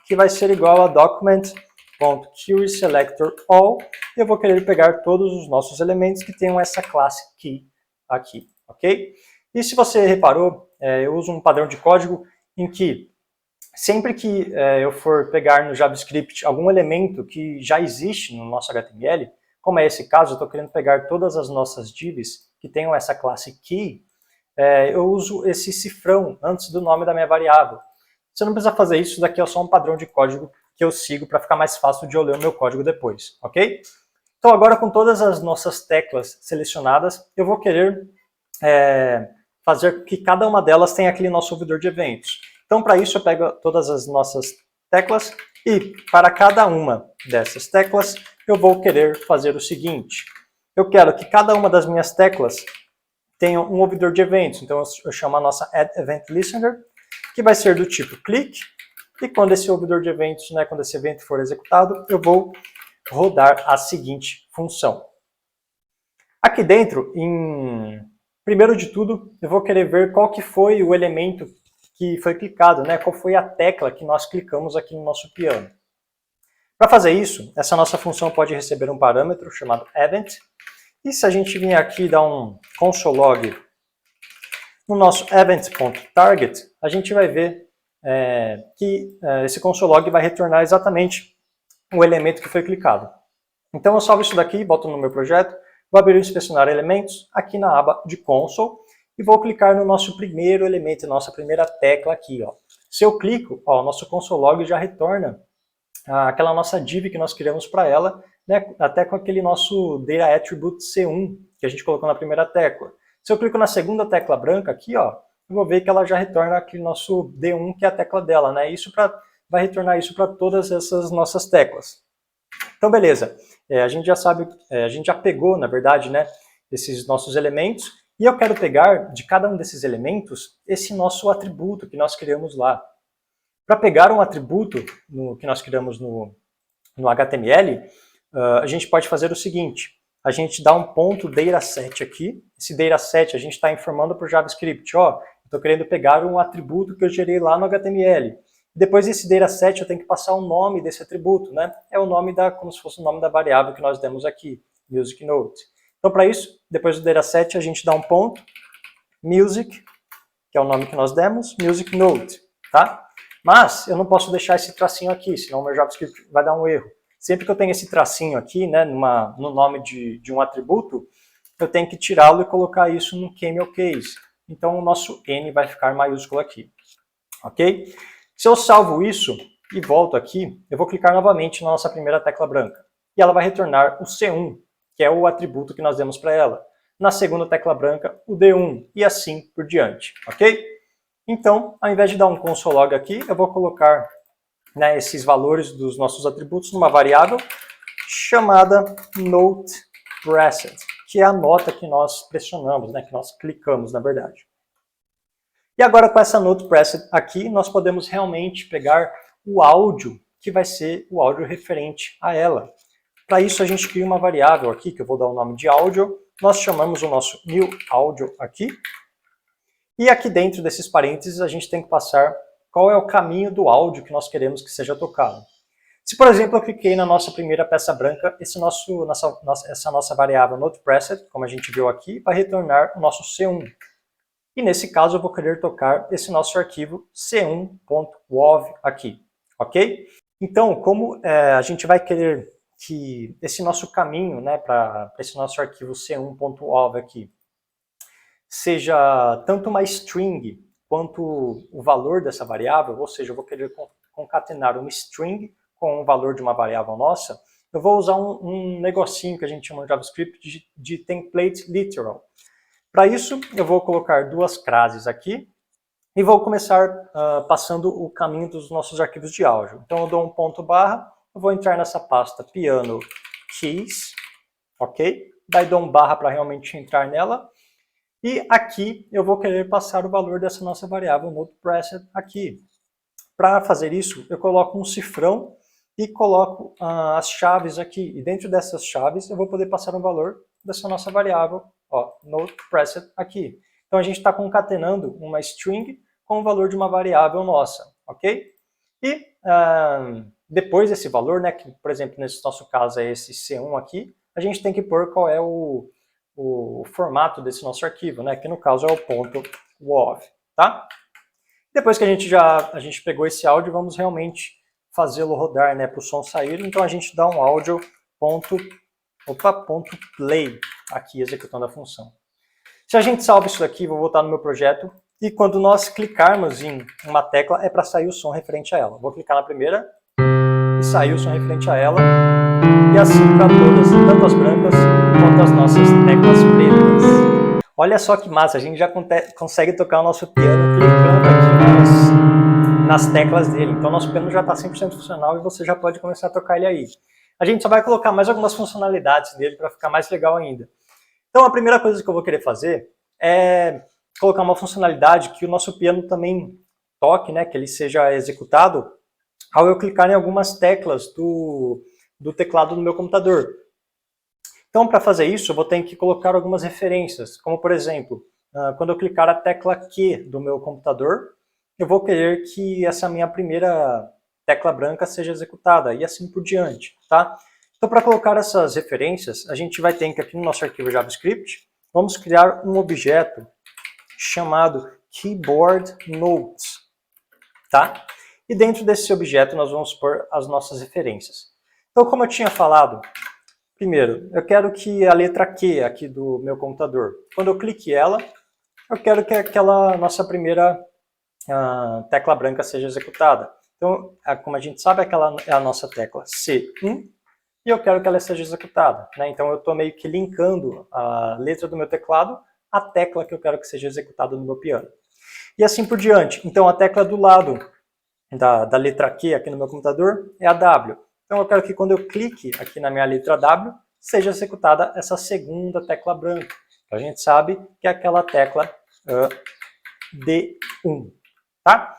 que vai ser igual a document.querySelectorAll. Eu vou querer pegar todos os nossos elementos que tenham essa classe key aqui, ok? E se você reparou, eu uso um padrão de código em que sempre que eu for pegar no JavaScript algum elemento que já existe no nosso HTML, como é esse caso, eu estou querendo pegar todas as nossas divs que tenham essa classe key, eu uso esse cifrão antes do nome da minha variável. Você não precisa fazer isso, daqui é só um padrão de código que eu sigo para ficar mais fácil de eu ler o meu código depois, ok? Então agora com todas as nossas teclas selecionadas, eu vou querer fazer que cada uma delas tenha aquele nosso ouvidor de eventos. Então para isso eu pego todas as nossas teclas e para cada uma dessas teclas eu vou querer fazer o seguinte. Eu quero que cada uma das minhas teclas tenha um ouvidor de eventos, então eu chamo a nossa addEventListener, que vai ser do tipo click, e quando esse ouvidor de eventos, né, quando esse evento for executado, eu vou rodar a seguinte função. Aqui dentro, primeiro de tudo, eu vou querer ver qual que foi o elemento que foi clicado, né, qual foi a tecla que nós clicamos aqui no nosso piano. Para fazer isso, essa nossa função pode receber um parâmetro chamado event, e se a gente vir aqui e dar um console log no nosso event.target, a gente vai ver que esse console log vai retornar exatamente o elemento que foi clicado. Então eu salvo isso daqui, boto no meu projeto, vou abrir o inspecionar elementos aqui na aba de console e vou clicar no nosso primeiro elemento, nossa primeira tecla aqui. Ó. Se eu clico, ó, o nosso console log já retorna aquela nossa div que nós criamos para ela, né, até com aquele nosso Data Attribute C1 que a gente colocou na primeira tecla. Se eu clico na segunda tecla branca aqui, ó, eu vou ver que ela já retorna aquele nosso D1, que é a tecla dela, né? Vai retornar isso para todas essas nossas teclas. Então, beleza. A gente já sabe, a gente já pegou, na verdade, né, esses nossos elementos, e eu quero pegar de cada um desses elementos esse nosso atributo que nós criamos lá. Para pegar um atributo que nós criamos no HTML, a gente pode fazer o seguinte. A gente dá um ponto dataset aqui. Esse dataset a gente está informando para o JavaScript. Ó, estou querendo pegar um atributo que eu gerei lá no HTML. Depois desse dataset eu tenho que passar o nome desse atributo, né? É o nome como se fosse o nome da variável que nós demos aqui, music note. Então para isso, depois do dataset a gente dá um ponto music, que é o nome que nós demos, music note, tá? Mas eu não posso deixar esse tracinho aqui, senão o meu JavaScript vai dar um erro. Sempre que eu tenho esse tracinho aqui, né, no nome de um atributo, eu tenho que tirá-lo e colocar isso no camel case. Então o nosso N vai ficar maiúsculo aqui. Ok? Se eu salvo isso e volto aqui, eu vou clicar novamente na nossa primeira tecla branca. E ela vai retornar o C1, que é o atributo que nós demos para ela. Na segunda tecla branca, o D1, e assim por diante. Ok? Então, ao invés de dar um console.log aqui, eu vou colocar, né, esses valores dos nossos atributos numa variável chamada notePressed, que é a nota que nós pressionamos, né, que nós clicamos, na verdade. E agora com essa notePressed aqui, nós podemos realmente pegar o áudio, que vai ser o áudio referente a ela. Para isso a gente cria uma variável aqui, que eu vou dar o nome de áudio. Nós chamamos o nosso newAudio aqui. E aqui dentro desses parênteses a gente tem que passar qual é o caminho do áudio que nós queremos que seja tocado. Se, por exemplo, eu cliquei na nossa primeira peça branca, essa nossa variável notePressed, como a gente viu aqui, vai retornar o nosso C1. E nesse caso eu vou querer tocar esse nosso arquivo c1.wav aqui, ok? Então, como a gente vai querer que esse nosso caminho, né, para esse nosso arquivo c1.wav aqui, seja tanto uma string quanto o valor dessa variável, ou seja, eu vou querer concatenar uma string com o valor de uma variável nossa, eu vou usar um negocinho que a gente chama no JavaScript de template literal. Para isso, eu vou colocar duas classes aqui e vou começar passando o caminho dos nossos arquivos de áudio. Então eu dou um ponto barra, eu vou entrar nessa pasta piano keys, ok? Daí dou um barra para realmente entrar nela. E aqui eu vou querer passar o valor dessa nossa variável notePressed aqui. Para fazer isso, eu coloco um cifrão e coloco as chaves aqui. E dentro dessas chaves eu vou poder passar um valor dessa nossa variável, ó, notePressed aqui. Então a gente está concatenando uma string com o valor de uma variável nossa, ok? E depois desse valor, né, que por exemplo nesse nosso caso é esse C1 aqui, a gente tem que pôr qual é o formato desse nosso arquivo, né, que no caso é o .wav, tá? Depois que a gente pegou esse áudio, vamos realmente fazê-lo rodar, né, para o som sair, então a gente dá um áudio .play aqui executando a função. Se a gente salva isso daqui, vou voltar no meu projeto, e quando nós clicarmos em uma tecla, é para sair o som referente a ela. Vou clicar na primeira, e sair o som referente a ela, e assim para todas, tanto as brancas quanto as nossas teclas pretas. Olha só que massa, a gente já consegue tocar o nosso piano clicando aqui nas teclas dele. Então nosso piano já está 100% funcional e você já pode começar a tocar ele aí. A gente só vai colocar mais algumas funcionalidades nele para ficar mais legal ainda. Então a primeira coisa que eu vou querer fazer é colocar uma funcionalidade que o nosso piano também toque, né, que ele seja executado ao eu clicar em algumas teclas do teclado do meu computador. Então para fazer isso eu vou ter que colocar algumas referências, como por exemplo, quando eu clicar a tecla Q do meu computador, eu vou querer que essa minha primeira tecla branca seja executada e assim por diante, tá? Então para colocar essas referências, a gente vai ter que aqui no nosso arquivo JavaScript, vamos criar um objeto chamado keyboardNotes, tá? E dentro desse objeto nós vamos pôr as nossas referências. Então como eu tinha falado, primeiro, eu quero que a letra Q aqui do meu computador, quando eu clique ela, eu quero que aquela nossa primeira tecla branca seja executada. Então, como a gente sabe, aquela é a nossa tecla C1 e eu quero que ela seja executada, né? Então eu estou meio que linkando a letra do meu teclado à tecla que eu quero que seja executada no meu piano. E assim por diante. Então a tecla do lado da letra Q aqui no meu computador é a W. Então eu quero que quando eu clique aqui na minha letra W, seja executada essa segunda tecla branca. A gente sabe que é aquela tecla D1, tá?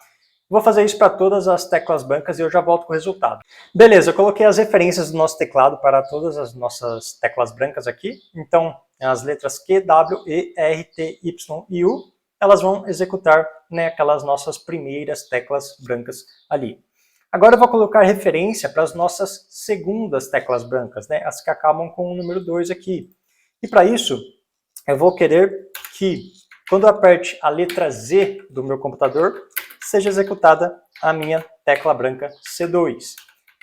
Vou fazer isso para todas as teclas brancas e eu já volto com o resultado. Beleza, eu coloquei as referências do nosso teclado para todas as nossas teclas brancas aqui. Então, as letras Q, W, E, R, T, Y e U, elas vão executar, né, aquelas nossas primeiras teclas brancas ali. Agora eu vou colocar referência para as nossas segundas teclas brancas, né, as que acabam com o número 2 aqui. E para isso, eu vou querer que, quando eu aperte a letra Z do meu computador, seja executada a minha tecla branca C2.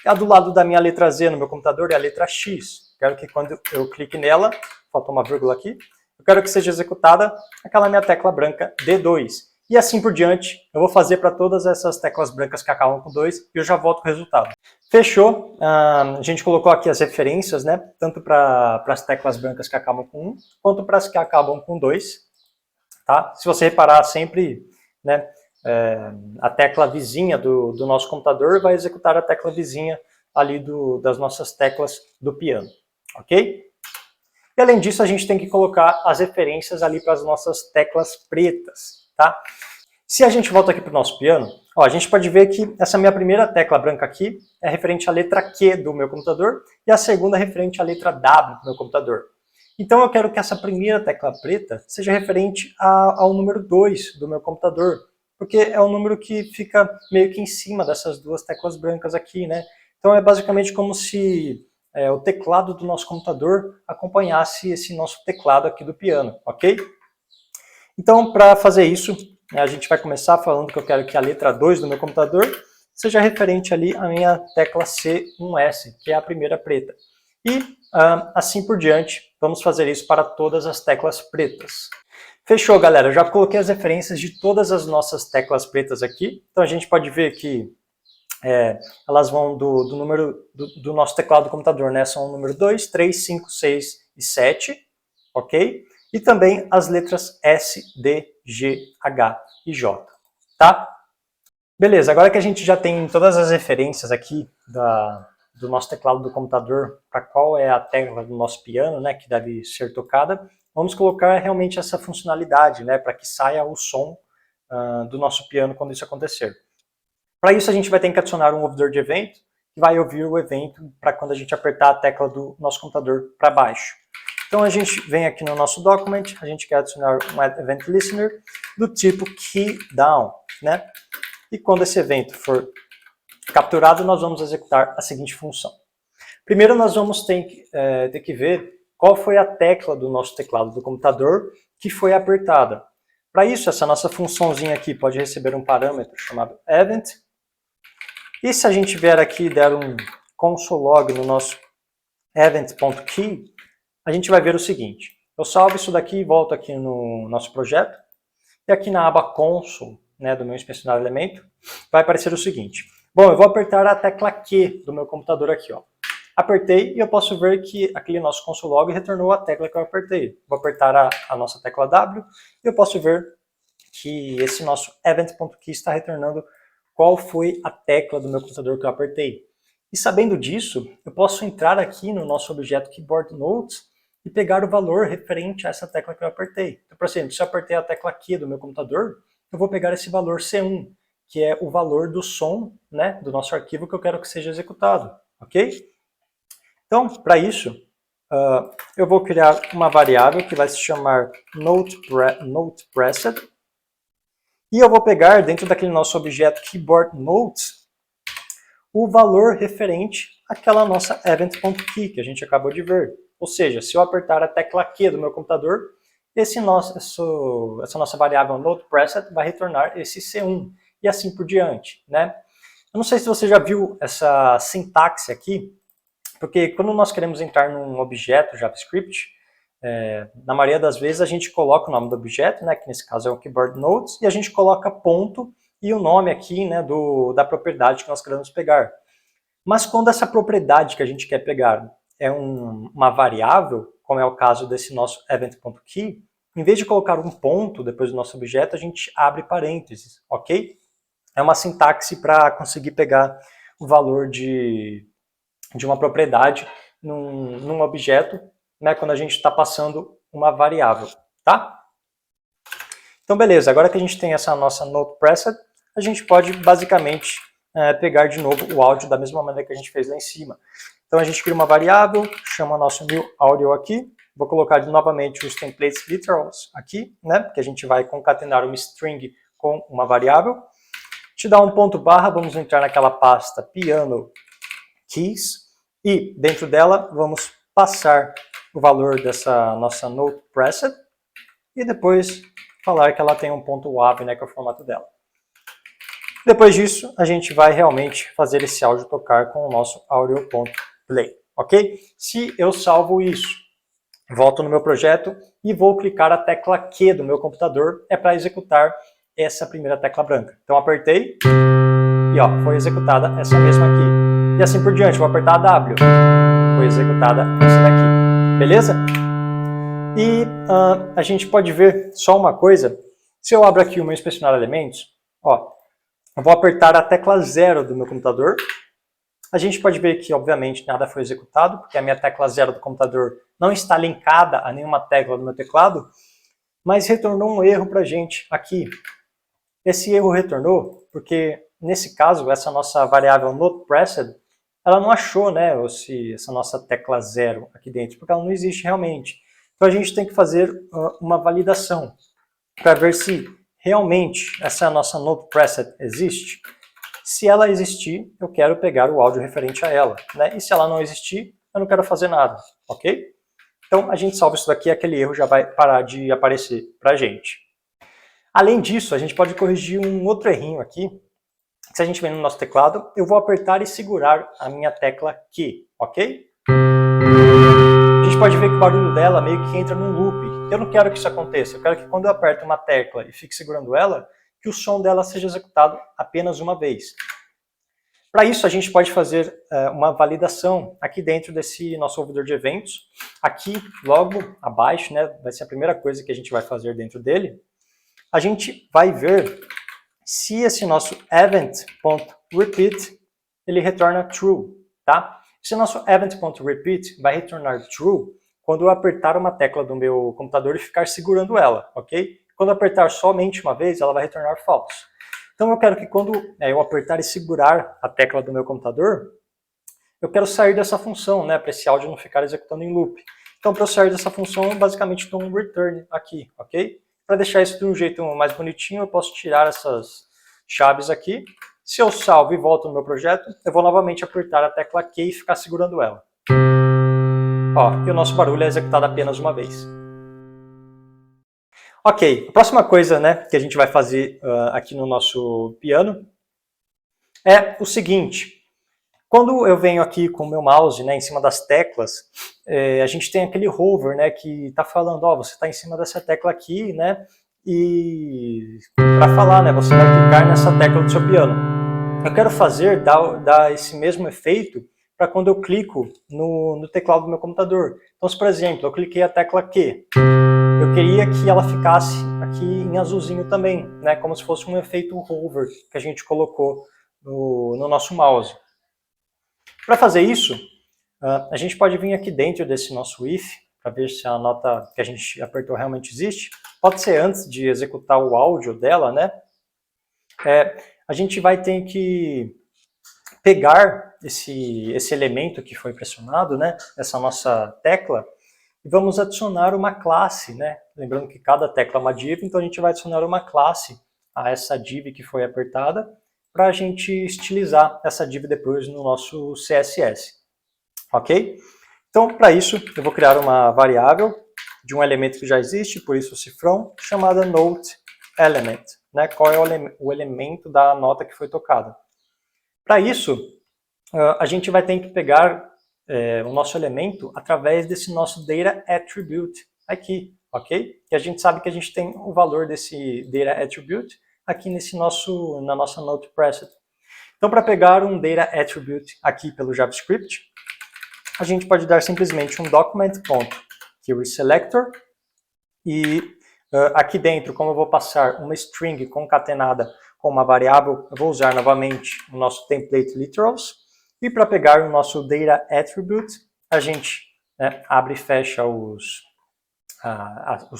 A do lado da minha letra Z no meu computador é a letra X. Quero que quando eu clique nela, faltou uma vírgula aqui, eu quero que seja executada aquela minha tecla branca D2. E assim por diante, eu vou fazer para todas essas teclas brancas que acabam com 2 e eu já volto com o resultado. Fechou? A gente colocou aqui as referências, né? Tanto para as teclas brancas que acabam com 1, quanto para as que acabam com 2. Tá? Se você reparar sempre, né, a tecla vizinha do nosso computador vai executar a tecla vizinha ali das nossas teclas do piano. Ok? E além disso, a gente tem que colocar as referências ali para as nossas teclas pretas. Tá? Se a gente volta aqui para o nosso piano, ó, a gente pode ver que essa minha primeira tecla branca aqui é referente à letra Q do meu computador e a segunda é referente à letra W do meu computador. Então eu quero que essa primeira tecla preta seja referente ao número 2 do meu computador, porque é o número que fica meio que em cima dessas duas teclas brancas aqui, né? Então é basicamente como se o teclado do nosso computador acompanhasse esse nosso teclado aqui do piano, ok? Então, para fazer isso, a gente vai começar falando que eu quero que a letra 2 do meu computador seja referente ali à minha tecla C1S, que é a primeira preta. E assim por diante, vamos fazer isso para todas as teclas pretas. Fechou, galera? Eu já coloquei as referências de todas as nossas teclas pretas aqui. Então a gente pode ver que elas vão do número do nosso teclado do computador, né? São o número 2, 3, 5, 6 e 7, ok? E também as letras S, D, G, H e J, tá? Beleza, agora que a gente já tem todas as referências aqui do nosso teclado do computador para qual é a tecla do nosso piano, né, que deve ser tocada, vamos colocar realmente essa funcionalidade, né, para que saia o som do nosso piano quando isso acontecer. Para isso a gente vai ter que adicionar um ouvidor de evento, que vai ouvir o evento para quando a gente apertar a tecla do nosso computador para baixo. Então a gente vem aqui no nosso document, a gente quer adicionar um event listener do tipo key down, né? E quando esse evento for capturado, nós vamos executar a seguinte função. Primeiro nós vamos ter que ver qual foi a tecla do nosso teclado do computador que foi apertada. Para isso, essa nossa funçãozinha aqui pode receber um parâmetro chamado event. E se a gente vier aqui e der um console log no nosso event.key, a gente vai ver o seguinte. Eu salvo isso daqui e volto aqui no nosso projeto. E aqui na aba console, né, do meu inspecionar elemento, vai aparecer o seguinte. Bom, eu vou apertar a tecla Q do meu computador aqui, ó. Apertei e eu posso ver que aquele nosso console log retornou a tecla que eu apertei. Vou apertar a nossa tecla W e eu posso ver que esse nosso event.key está retornando qual foi a tecla do meu computador que eu apertei. E sabendo disso, eu posso entrar aqui no nosso objeto Keyboard Notes e pegar o valor referente a essa tecla que eu apertei. Então, por exemplo, se eu apertei a tecla Q do meu computador, eu vou pegar esse valor C1, que é o valor do som, né, do nosso arquivo que eu quero que seja executado, ok? Então, para isso, eu vou criar uma variável que vai se chamar notePressed, e eu vou pegar dentro daquele nosso objeto Keyboard Notes o valor referente àquela nossa event.key que a gente acabou de ver. Ou seja, se eu apertar a tecla Q do meu computador, essa nossa variável notePressed vai retornar esse C1 e assim por diante, né? Eu não sei se você já viu essa sintaxe aqui, porque quando nós queremos entrar num objeto JavaScript, na maioria das vezes a gente coloca o nome do objeto, né, que nesse caso é o Keyboard Notes, e a gente coloca ponto e o nome aqui, né, da propriedade que nós queremos pegar. Mas quando essa propriedade que a gente quer pegar é uma variável, como é o caso desse nosso event.key, em vez de colocar um ponto depois do nosso objeto, a gente abre parênteses, ok? É uma sintaxe para conseguir pegar o valor de uma propriedade num objeto, né, quando a gente está passando uma variável, tá? Então, beleza, agora que a gente tem essa nossa notePressed, a gente pode basicamente pegar de novo o áudio da mesma maneira que a gente fez lá em cima. Então a gente cria uma variável, chama nosso new audio aqui, vou colocar novamente os templates literals aqui, né, porque a gente vai concatenar uma string com uma variável. Te dá um ponto barra, vamos entrar naquela pasta piano keys, e dentro dela vamos passar o valor dessa nossa notePressed e depois falar que ela tem um ponto WAV, né, que é o formato dela. Depois disso, a gente vai realmente fazer esse áudio tocar com o nosso audio.play, ok? Se eu salvo isso, volto no meu projeto e vou clicar a tecla Q do meu computador, é para executar essa primeira tecla branca. Então apertei e ó, foi executada essa mesma aqui. E assim por diante, vou apertar a W, foi executada essa daqui, beleza? E a gente pode ver só uma coisa, se eu abro aqui o meu inspecionar elementos, ó, eu vou apertar a tecla 0 do meu computador. A gente pode ver que, obviamente, nada foi executado, porque a minha tecla 0 do computador não está linkada a nenhuma tecla do meu teclado, mas retornou um erro para a gente aqui. Esse erro retornou porque, nesse caso, essa nossa variável notepreced, ela não achou, né, essa nossa tecla 0 aqui dentro, porque ela não existe realmente. Então a gente tem que fazer uma validação para ver se realmente essa nossa notepreced existe. Se ela existir, eu quero pegar o áudio referente a ela, né? E se ela não existir, eu não quero fazer nada, ok? Então a gente salva isso daqui e aquele erro já vai parar de aparecer para a gente. Além disso, a gente pode corrigir um outro errinho aqui. Se a gente vem no nosso teclado, eu vou apertar e segurar a minha tecla Q, ok? A gente pode ver que o barulho dela meio que entra num loop. Eu não quero que isso aconteça. Eu quero que quando eu aperto uma tecla e fique segurando ela, que o som dela seja executado apenas uma vez. Para isso, a gente pode fazer uma validação aqui dentro desse nosso ouvidor de eventos. Aqui, logo abaixo, né, vai ser a primeira coisa que a gente vai fazer dentro dele. A gente vai ver se esse nosso event.repeat ele retorna true, tá? Esse nosso event.repeat vai retornar true quando eu apertar uma tecla do meu computador e ficar segurando ela, ok? Quando eu apertar somente uma vez, ela vai retornar false. Então eu quero que quando eu apertar e segurar a tecla do meu computador, eu quero sair dessa função, né, para esse áudio não ficar executando em loop. Então para eu sair dessa função, eu basicamente dou um return aqui, ok? Para deixar isso de um jeito mais bonitinho, eu posso tirar essas chaves aqui. Se eu salvo e volto no meu projeto, eu vou novamente apertar a tecla Q e ficar segurando ela. Ó, e o nosso barulho é executado apenas uma vez. Ok, a próxima coisa, né, que a gente vai fazer aqui no nosso piano é o seguinte. Quando eu venho aqui com o meu mouse, né, em cima das teclas, a gente tem aquele hover, né, que está falando, ó, você está em cima dessa tecla aqui, né, e para falar, né, você vai clicar nessa tecla do seu piano. Eu quero fazer, dar esse mesmo efeito para quando eu clico no teclado do meu computador. Então, se por exemplo, eu cliquei a tecla Q, eu queria que ela ficasse aqui em azulzinho também, né, como se fosse um efeito hover que a gente colocou no nosso mouse. Para fazer isso, a gente pode vir aqui dentro desse nosso if, para ver se a nota que a gente apertou realmente existe. Pode ser antes de executar o áudio dela, né? A gente vai ter que pegar esse elemento que foi pressionado, né? Essa nossa tecla, e vamos adicionar uma classe, né? Lembrando que cada tecla é uma div, então a gente vai adicionar uma classe a essa div que foi apertada, para a gente estilizar essa div depois no nosso CSS, ok? Então, para isso, eu vou criar uma variável de um elemento que já existe, por isso o cifrão, chamada noteElement, né? Qual é o elemento da nota que foi tocada. Para isso, a gente vai ter que pegar o nosso elemento através desse nosso data attribute aqui, ok? E a gente sabe que a gente tem o valor desse data attribute aqui na nossa notepreced. Então, para pegar um data attribute aqui pelo JavaScript, a gente pode dar simplesmente um document.querySelector e aqui dentro, como eu vou passar uma string concatenada com uma variável, eu vou usar novamente o nosso template literals. E para pegar o nosso data attribute, a gente abre e fecha os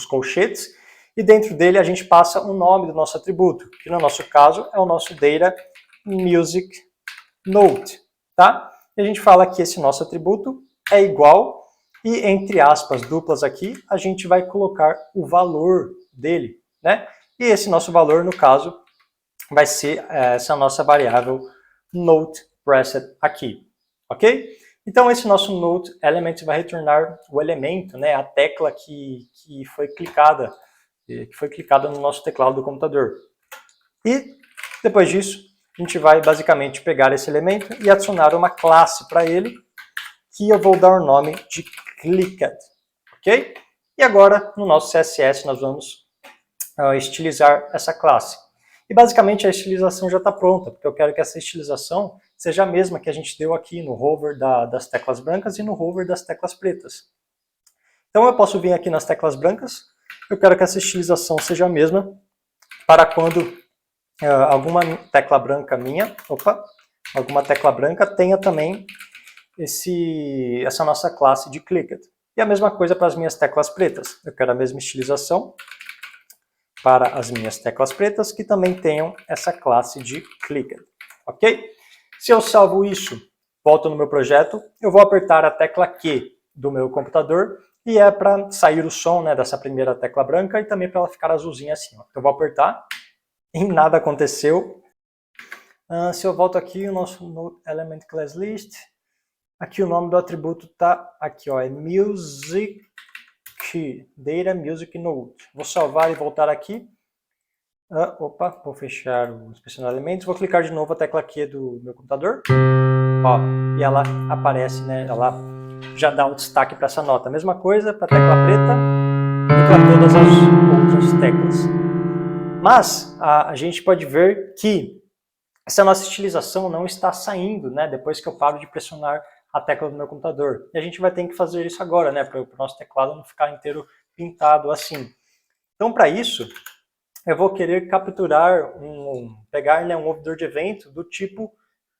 colchetes, e dentro dele a gente passa o nome do nosso atributo, que no nosso caso é o nosso data music note, tá? E a gente fala que esse nosso atributo é igual, e entre aspas duplas aqui, a gente vai colocar o valor dele, né? E esse nosso valor, no caso, vai ser essa nossa variável notepreced aqui, ok? Então esse nosso noteElement vai retornar o elemento, né, a tecla que foi clicada no nosso teclado do computador. E depois disso, a gente vai basicamente pegar esse elemento e adicionar uma classe para ele, que eu vou dar o nome de Clicked, ok? E agora, no nosso CSS, nós vamos estilizar essa classe. E basicamente a estilização já está pronta, porque eu quero que essa estilização seja a mesma que a gente deu aqui no hover das teclas brancas e no hover das teclas pretas. Então eu posso vir aqui nas teclas brancas, eu quero que essa estilização seja a mesma para quando alguma tecla branca minha, alguma tecla branca tenha também essa nossa classe de Clicked. E a mesma coisa para as minhas teclas pretas. Eu quero a mesma estilização para as minhas teclas pretas que também tenham essa classe de Clicked, ok? Se eu salvo isso, volto no meu projeto, eu vou apertar a tecla Q do meu computador e é para sair o som, né, dessa primeira tecla branca e também para ela ficar azulzinha assim. Ó. Então eu vou apertar e nada aconteceu. Se eu volto aqui, o nosso Element Class List, aqui o nome do atributo está aqui, ó, é Music, Data Music Node. Vou salvar e voltar aqui. Vou fechar o Inspecionar Elementos, vou clicar de novo a tecla Q do meu computador. Ó, e ela aparece, né, ela já dá um destaque para essa nota. Mesma coisa para a tecla preta e para todas as outras teclas. Mas a gente pode ver que essa nossa estilização não está saindo, né, depois que eu paro de pressionar a tecla do meu computador. E a gente vai ter que fazer isso agora, né, para o nosso teclado não ficar inteiro pintado assim. Então, para isso, eu vou querer capturar, pegar, né, um ouvidor de evento do tipo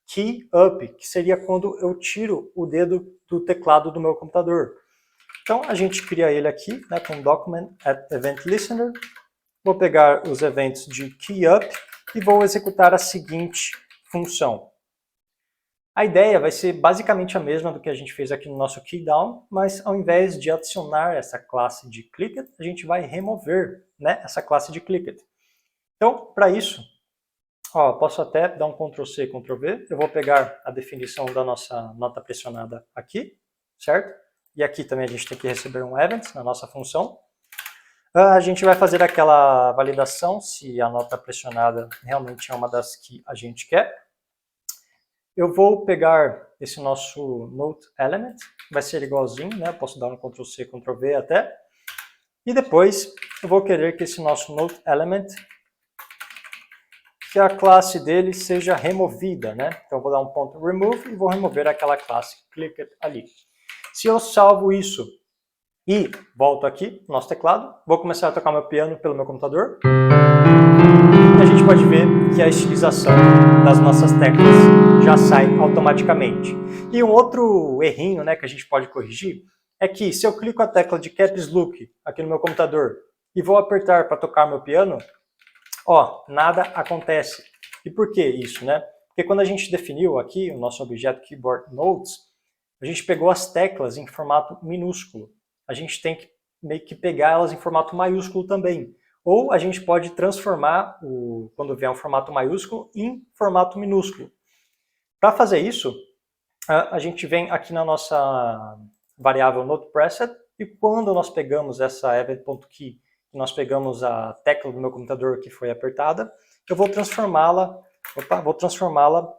KeyUp, que seria quando eu tiro o dedo do teclado do meu computador. Então, a gente cria ele aqui, né, com Document Event Listener. Vou pegar os eventos de KeyUp e vou executar a seguinte função. A ideia vai ser basicamente a mesma do que a gente fez aqui no nosso KeyDown, mas ao invés de adicionar essa classe de Clicked, a gente vai remover, né, essa classe de Clicked. Então, para isso, posso até dar um Ctrl+C, Ctrl+V. Eu vou pegar a definição da nossa nota pressionada aqui, certo? E aqui também a gente tem que receber um event na nossa função. A gente vai fazer aquela validação se a nota pressionada realmente é uma das que a gente quer. Eu vou pegar esse nosso Note Element, vai ser igualzinho, né? Posso dar um Ctrl+C, Ctrl+V até. E depois eu vou querer que esse nosso Note Element, que a classe dele seja removida, né? Então eu vou dar um ponto remove e vou remover aquela classe Clicked ali. Se eu salvo isso e volto aqui no nosso teclado, vou começar a tocar meu piano pelo meu computador. E a gente pode ver que a estilização das nossas teclas já sai automaticamente. E um outro errinho, né, que a gente pode corrigir é que se eu clico a tecla de Caps Lock aqui no meu computador e vou apertar para tocar meu piano, nada acontece. E por que isso, né? Porque quando a gente definiu aqui o nosso objeto Keyboard Notes, a gente pegou as teclas em formato minúsculo. A gente tem que meio que pegar elas em formato maiúsculo também. Ou a gente pode transformar, quando vier um formato maiúsculo, em formato minúsculo. Para fazer isso, a gente vem aqui na nossa variável NotePreset e quando nós pegamos essa event.key, nós pegamos a tecla do meu computador que foi apertada, eu vou transformá-la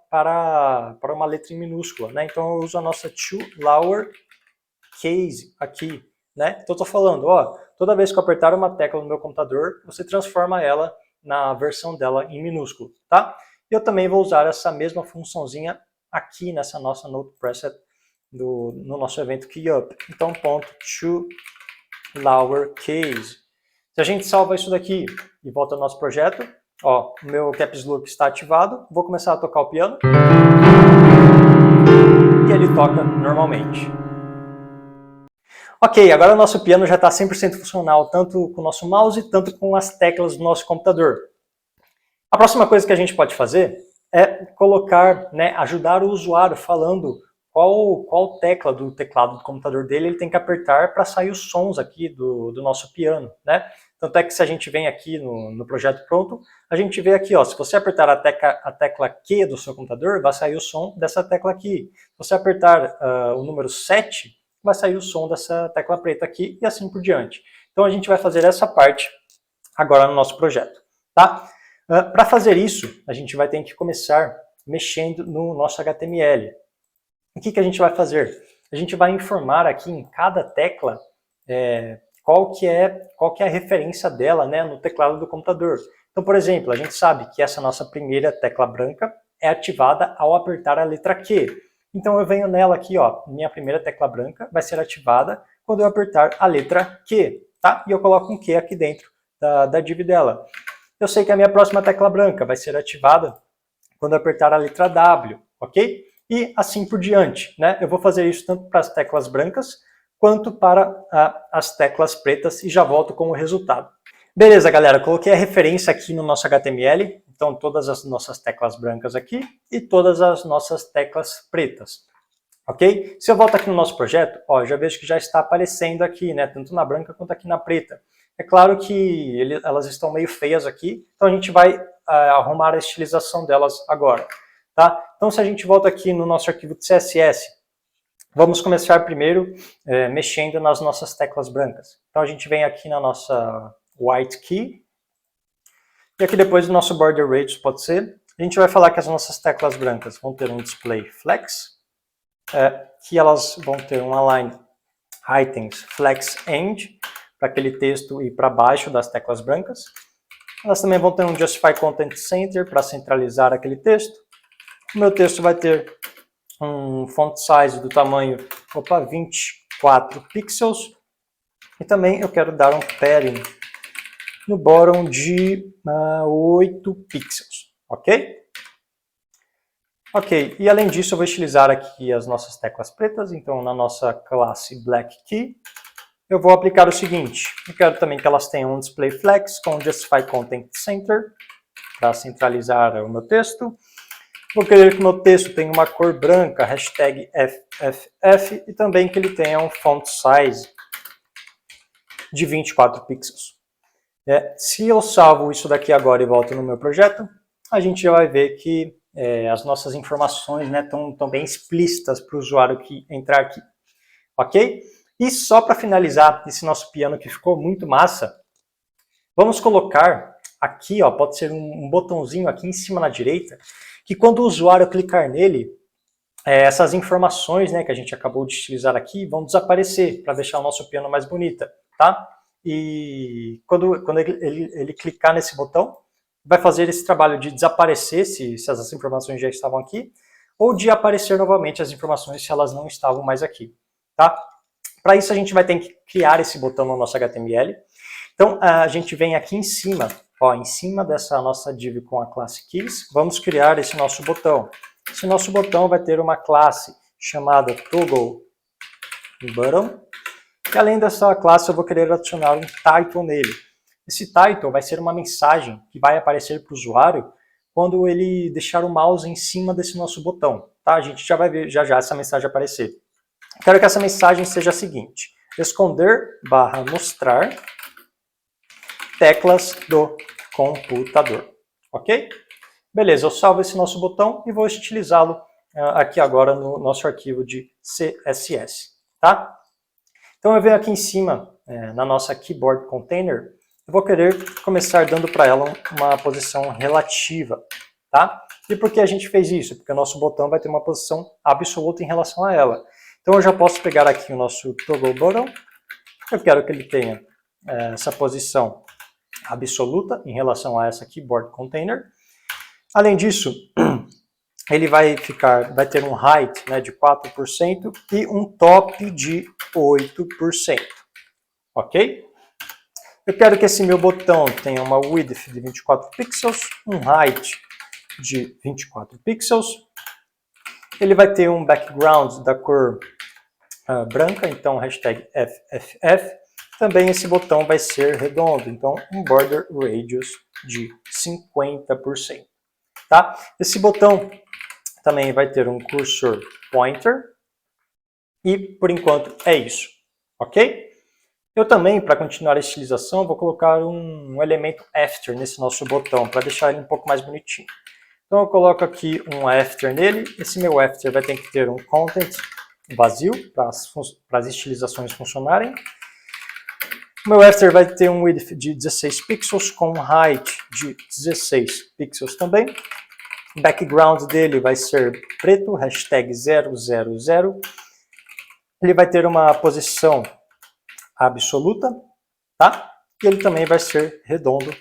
para uma letra em minúscula, né? Então eu uso a nossa toLowerCase aqui, né? Então eu estou falando, toda vez que eu apertar uma tecla no meu computador, você transforma ela na versão dela em minúsculo, tá? E eu também vou usar essa mesma funçãozinha aqui nessa nossa NotePreset no nosso evento KeyUp. Então ponto toLowerCase. Se a gente salva isso daqui e volta ao nosso projeto, o meu Caps Lock está ativado, vou começar a tocar o piano e ele toca normalmente. Ok, agora o nosso piano já está 100% funcional, tanto com o nosso mouse, tanto com as teclas do nosso computador. A próxima coisa que a gente pode fazer é colocar, né, ajudar o usuário falando qual tecla do teclado do computador dele ele tem que apertar para sair os sons aqui do nosso piano, né? Tanto é que se a gente vem aqui no projeto pronto, a gente vê aqui, se você apertar a tecla Q do seu computador, vai sair o som dessa tecla aqui. Se você apertar o número 7, vai sair o som dessa tecla preta aqui e assim por diante. Então a gente vai fazer essa parte agora no nosso projeto, tá? Para fazer isso, a gente vai ter que começar mexendo no nosso HTML. O que a gente vai fazer? a gente vai informar aqui em cada tecla qual que é a referência dela, né, no teclado do computador. Então, por exemplo, a gente sabe que essa nossa primeira tecla branca é ativada ao apertar a letra Q. Então eu venho nela aqui, ó, minha primeira tecla branca vai ser ativada quando eu apertar a letra Q, tá? E eu coloco um Q aqui dentro da div dela. Eu sei que a minha próxima tecla branca vai ser ativada quando eu apertar a letra W, ok? E assim por diante, né? Eu vou fazer isso tanto para as teclas brancas quanto para as teclas pretas e já volto com o resultado. Beleza, galera, coloquei a referência aqui no nosso HTML, então todas as nossas teclas brancas aqui e todas as nossas teclas pretas, ok? Se eu volto aqui no nosso projeto, ó, já vejo que já está aparecendo aqui, né, tanto na branca quanto aqui na preta. É claro que elas estão meio feias aqui, então a gente vai arrumar a estilização delas agora, tá? Então se a gente volta aqui no nosso arquivo de CSS, vamos começar primeiro mexendo nas nossas teclas brancas. Então a gente vem aqui na nossa white key, e aqui depois do nosso border radius pode ser. A gente vai falar que as nossas teclas brancas vão ter um display flex, que elas vão ter um align items flex end, para aquele texto ir para baixo das teclas brancas. Elas também vão ter um justify content center para centralizar aquele texto. O meu texto vai ter um font size do tamanho 24 pixels. E também eu quero dar um padding no bottom de 8 pixels, ok? Ok, e além disso eu vou estilizar aqui as nossas teclas pretas, então na nossa classe Black Key, eu vou aplicar o seguinte, eu quero também que elas tenham um display flex com Justify Content Center, para centralizar o meu texto. Vou querer que o meu texto tenha uma cor branca, hashtag FFF, e também que ele tenha um font size de 24 pixels. Se eu salvo isso daqui agora e volto no meu projeto, a gente já vai ver que as nossas informações estão bem explícitas para o usuário que entrar aqui, ok? E só para finalizar esse nosso piano que ficou muito massa, vamos colocar aqui, ó, pode ser um botãozinho aqui em cima na direita, que quando o usuário clicar nele, essas informações, né, que a gente acabou de utilizar aqui vão desaparecer para deixar o nosso piano mais bonita, tá? E quando ele clicar nesse botão, vai fazer esse trabalho de desaparecer se essas informações já estavam aqui, ou de aparecer novamente as informações se elas não estavam mais aqui, tá? Para isso a gente vai ter que criar esse botão no nosso HTML. Então a gente vem aqui em cima, ó, em cima dessa nossa div com a classe keys, vamos criar esse nosso botão. Esse nosso botão vai ter uma classe chamada toggle button. E além dessa classe, eu vou querer adicionar um title nele. Esse title vai ser uma mensagem que vai aparecer para o usuário quando ele deixar o mouse em cima desse nosso botão. Tá? A gente já vai ver já essa mensagem aparecer. Quero que essa mensagem seja a seguinte: esconder/mostrar teclas do computador. Ok? Beleza, eu salvo esse nosso botão e vou estilizá-lo aqui agora no nosso arquivo de CSS. Tá? Então eu venho aqui em cima, na nossa keyboard container, eu vou querer começar dando para ela uma posição relativa, tá? E por que a gente fez isso? Porque o nosso botão vai ter uma posição absoluta em relação a ela. Então eu já posso pegar aqui o nosso toggle button, eu quero que ele tenha essa posição absoluta em relação a essa keyboard container. Além disso, ele vai ter um height, né, de 4% e um top de 8%, ok? Eu quero que esse meu botão tenha uma width de 24 pixels, um height de 24 pixels. Ele vai ter um background da cor branca, então hashtag FFF. Também esse botão vai ser redondo, então um border radius de 50%. Tá? Esse botão também vai ter um cursor pointer. E, por enquanto, é isso. Ok? Eu também, para continuar a estilização, vou colocar um elemento after nesse nosso botão, para deixar ele um pouco mais bonitinho. Então eu coloco aqui um after nele. Esse meu after vai ter que ter um content vazio, para as estilizações funcionarem. O meu after vai ter um width de 16 pixels, com um height de 16 pixels também. O background dele vai ser preto, hashtag 000. ele vai ter uma posição absoluta, tá? E ele também vai ser redondo,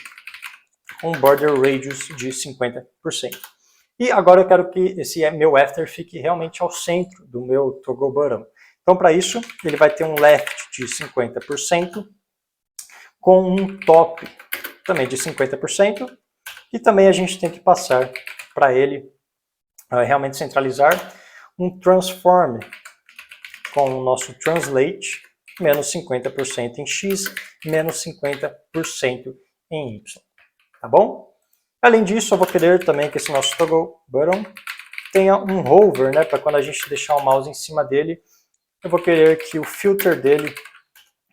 com border radius de 50%. E agora eu quero que esse meu after fique realmente ao centro do meu toggle button. Então, para isso, ele vai ter um left de 50%, com um top também de 50%, e também a gente tem que passar para ele realmente centralizar um transform com o nosso translate, menos 50% em x, menos 50% em y, tá bom? Além disso, eu vou querer também que esse nosso toggle button tenha um hover, né, para quando a gente deixar o mouse em cima dele, eu vou querer que o filter dele,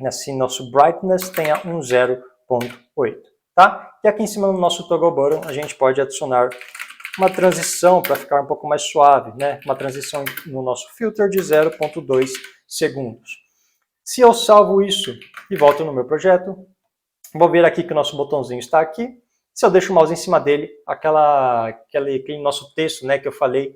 assim, nosso brightness, tenha um 0.8, tá? E aqui em cima do nosso toggle button, a gente pode adicionar uma transição para ficar um pouco mais suave, né? Uma transição no nosso filter de 0.2 segundos. Se eu salvo isso e volto no meu projeto, vou ver aqui que o nosso botãozinho está aqui. Se eu deixo o mouse em cima dele, aquele nosso texto, né, que eu falei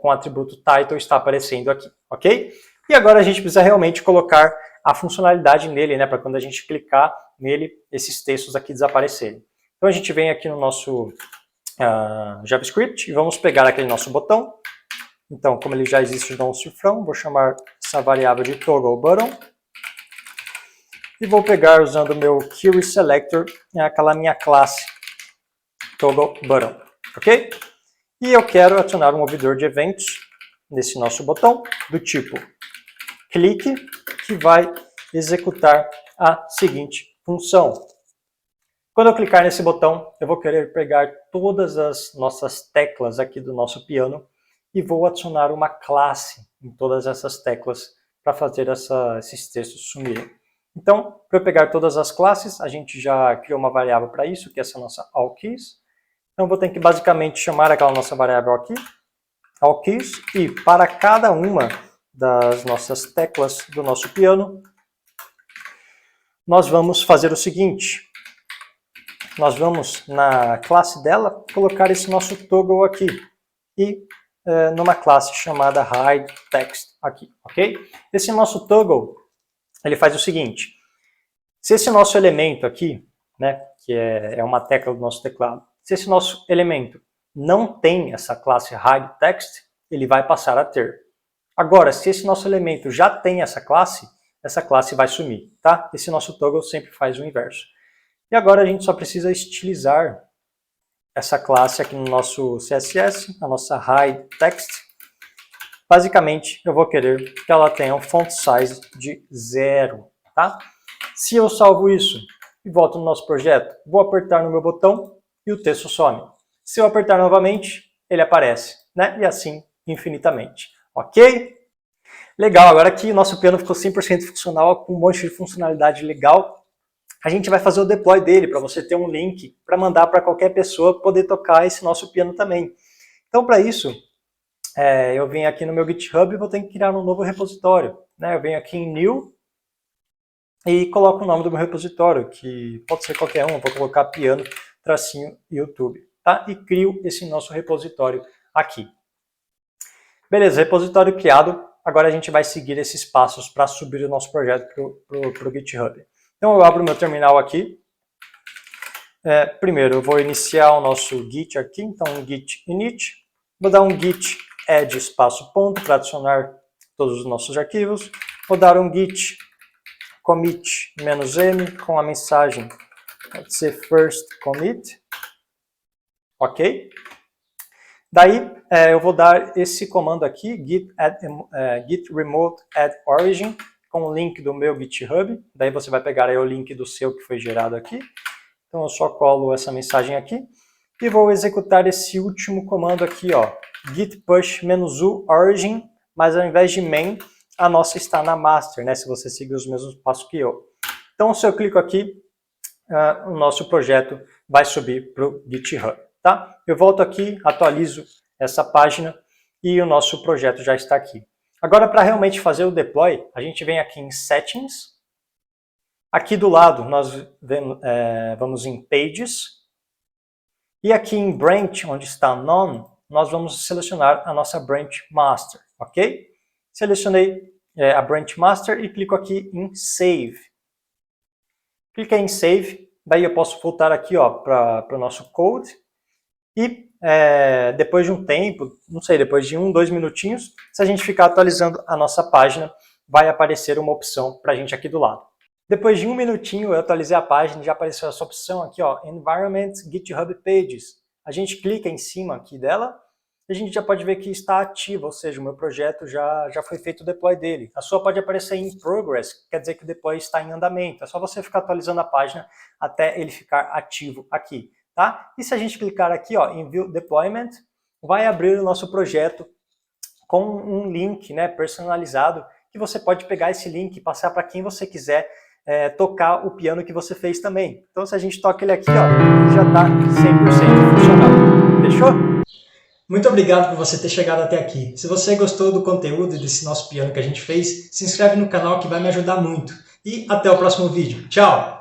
com o atributo title está aparecendo aqui, ok? E agora a gente precisa realmente colocar a funcionalidade nele, né, para quando a gente clicar nele, esses textos aqui desaparecerem. Então a gente vem aqui no nosso JavaScript e vamos pegar aquele nosso botão. Então, como ele já existe no cifrão, vou chamar essa variável de toggle button e vou pegar usando o meu query selector, aquela minha classe toggle button, ok? E eu quero adicionar um ouvidor de eventos nesse nosso botão do tipo clique, que vai executar a seguinte função. Quando eu clicar nesse botão, eu vou querer pegar todas as nossas teclas aqui do nosso piano e vou adicionar uma classe em todas essas teclas para fazer esses textos sumirem. Então, para eu pegar todas as classes, a gente já criou uma variável para isso, que é essa nossa allKeys. Então, eu vou ter que basicamente chamar aquela nossa variável aqui, allKeys, e para cada uma das nossas teclas do nosso piano, nós vamos fazer o seguinte. Nós vamos, na classe dela, colocar esse nosso toggle aqui. E numa classe chamada hideText aqui, ok? Esse nosso toggle, ele faz o seguinte. Se esse nosso elemento aqui, né, que é uma tecla do nosso teclado, se esse nosso elemento não tem essa classe hideText, ele vai passar a ter. Agora, se esse nosso elemento já tem essa classe vai sumir, tá? Esse nosso toggle sempre faz o inverso. E agora a gente só precisa estilizar essa classe aqui no nosso CSS, a nossa hideText. Basicamente, eu vou querer que ela tenha um font size de 0, tá? Se eu salvo isso e volto no nosso projeto, vou apertar no meu botão e o texto some. Se eu apertar novamente, ele aparece, né? E assim infinitamente, ok? Legal, agora que o nosso piano ficou 100% funcional, com um monte de funcionalidade legal, a gente vai fazer o deploy dele, para você ter um link para mandar para qualquer pessoa poder tocar esse nosso piano também. Então, para isso, eu venho aqui no meu GitHub e vou ter que criar um novo repositório. Né? Eu venho aqui em New e coloco o nome do meu repositório, que pode ser qualquer um, eu vou colocar piano, tracinho, YouTube. Tá? E crio esse nosso repositório aqui. Beleza, repositório criado. Agora a gente vai seguir esses passos para subir o nosso projeto para o GitHub. Então eu abro o meu terminal aqui. Primeiro eu vou iniciar o nosso Git aqui, então um Git init. Vou dar um Git add espaço ponto para adicionar todos os nossos arquivos. Vou dar um Git commit -m com a mensagem, pode ser first commit. Ok? Daí eu vou dar esse comando aqui, git remote add origin, com o link do meu GitHub. Daí você vai pegar aí o link do seu que foi gerado aqui. Então eu só colo essa mensagem aqui e vou executar esse último comando aqui, ó, git push -u origin, mas ao invés de main, a nossa está na master, né, se você seguir os mesmos passos que eu. Então se eu clico aqui, o nosso projeto vai subir para o GitHub. Tá? Eu volto aqui, atualizo essa página e o nosso projeto já está aqui. Agora, para realmente fazer o deploy, a gente vem aqui em Settings. Aqui do lado, nós vamos em Pages. E aqui em Branch, onde está None, nós vamos selecionar a nossa Branch Master. Ok? Selecionei a branch master e clico aqui em Save. Cliquei em Save, daí eu posso voltar aqui para o nosso code e depois de um tempo, não sei, depois de 1, 2 minutinhos, se a gente ficar atualizando a nossa página, vai aparecer uma opção para a gente aqui do lado. Depois de 1 minutinho eu atualizei a página e já apareceu essa opção aqui, Environment GitHub Pages. A gente clica em cima aqui dela e a gente já pode ver que está ativo, ou seja, o meu projeto já foi feito o deploy dele. A sua pode aparecer em Progress, quer dizer que o deploy está em andamento. É só você ficar atualizando a página até ele ficar ativo aqui. Tá? E se a gente clicar aqui em View Deployment, vai abrir o nosso projeto com um link personalizado, que você pode pegar esse link e passar para quem você quiser tocar o piano que você fez também. Então se a gente toca ele aqui, ele já está 100% funcional. Fechou? Muito obrigado por você ter chegado até aqui. Se você gostou do conteúdo desse nosso piano que a gente fez, se inscreve no canal que vai me ajudar muito. E até o próximo vídeo. Tchau!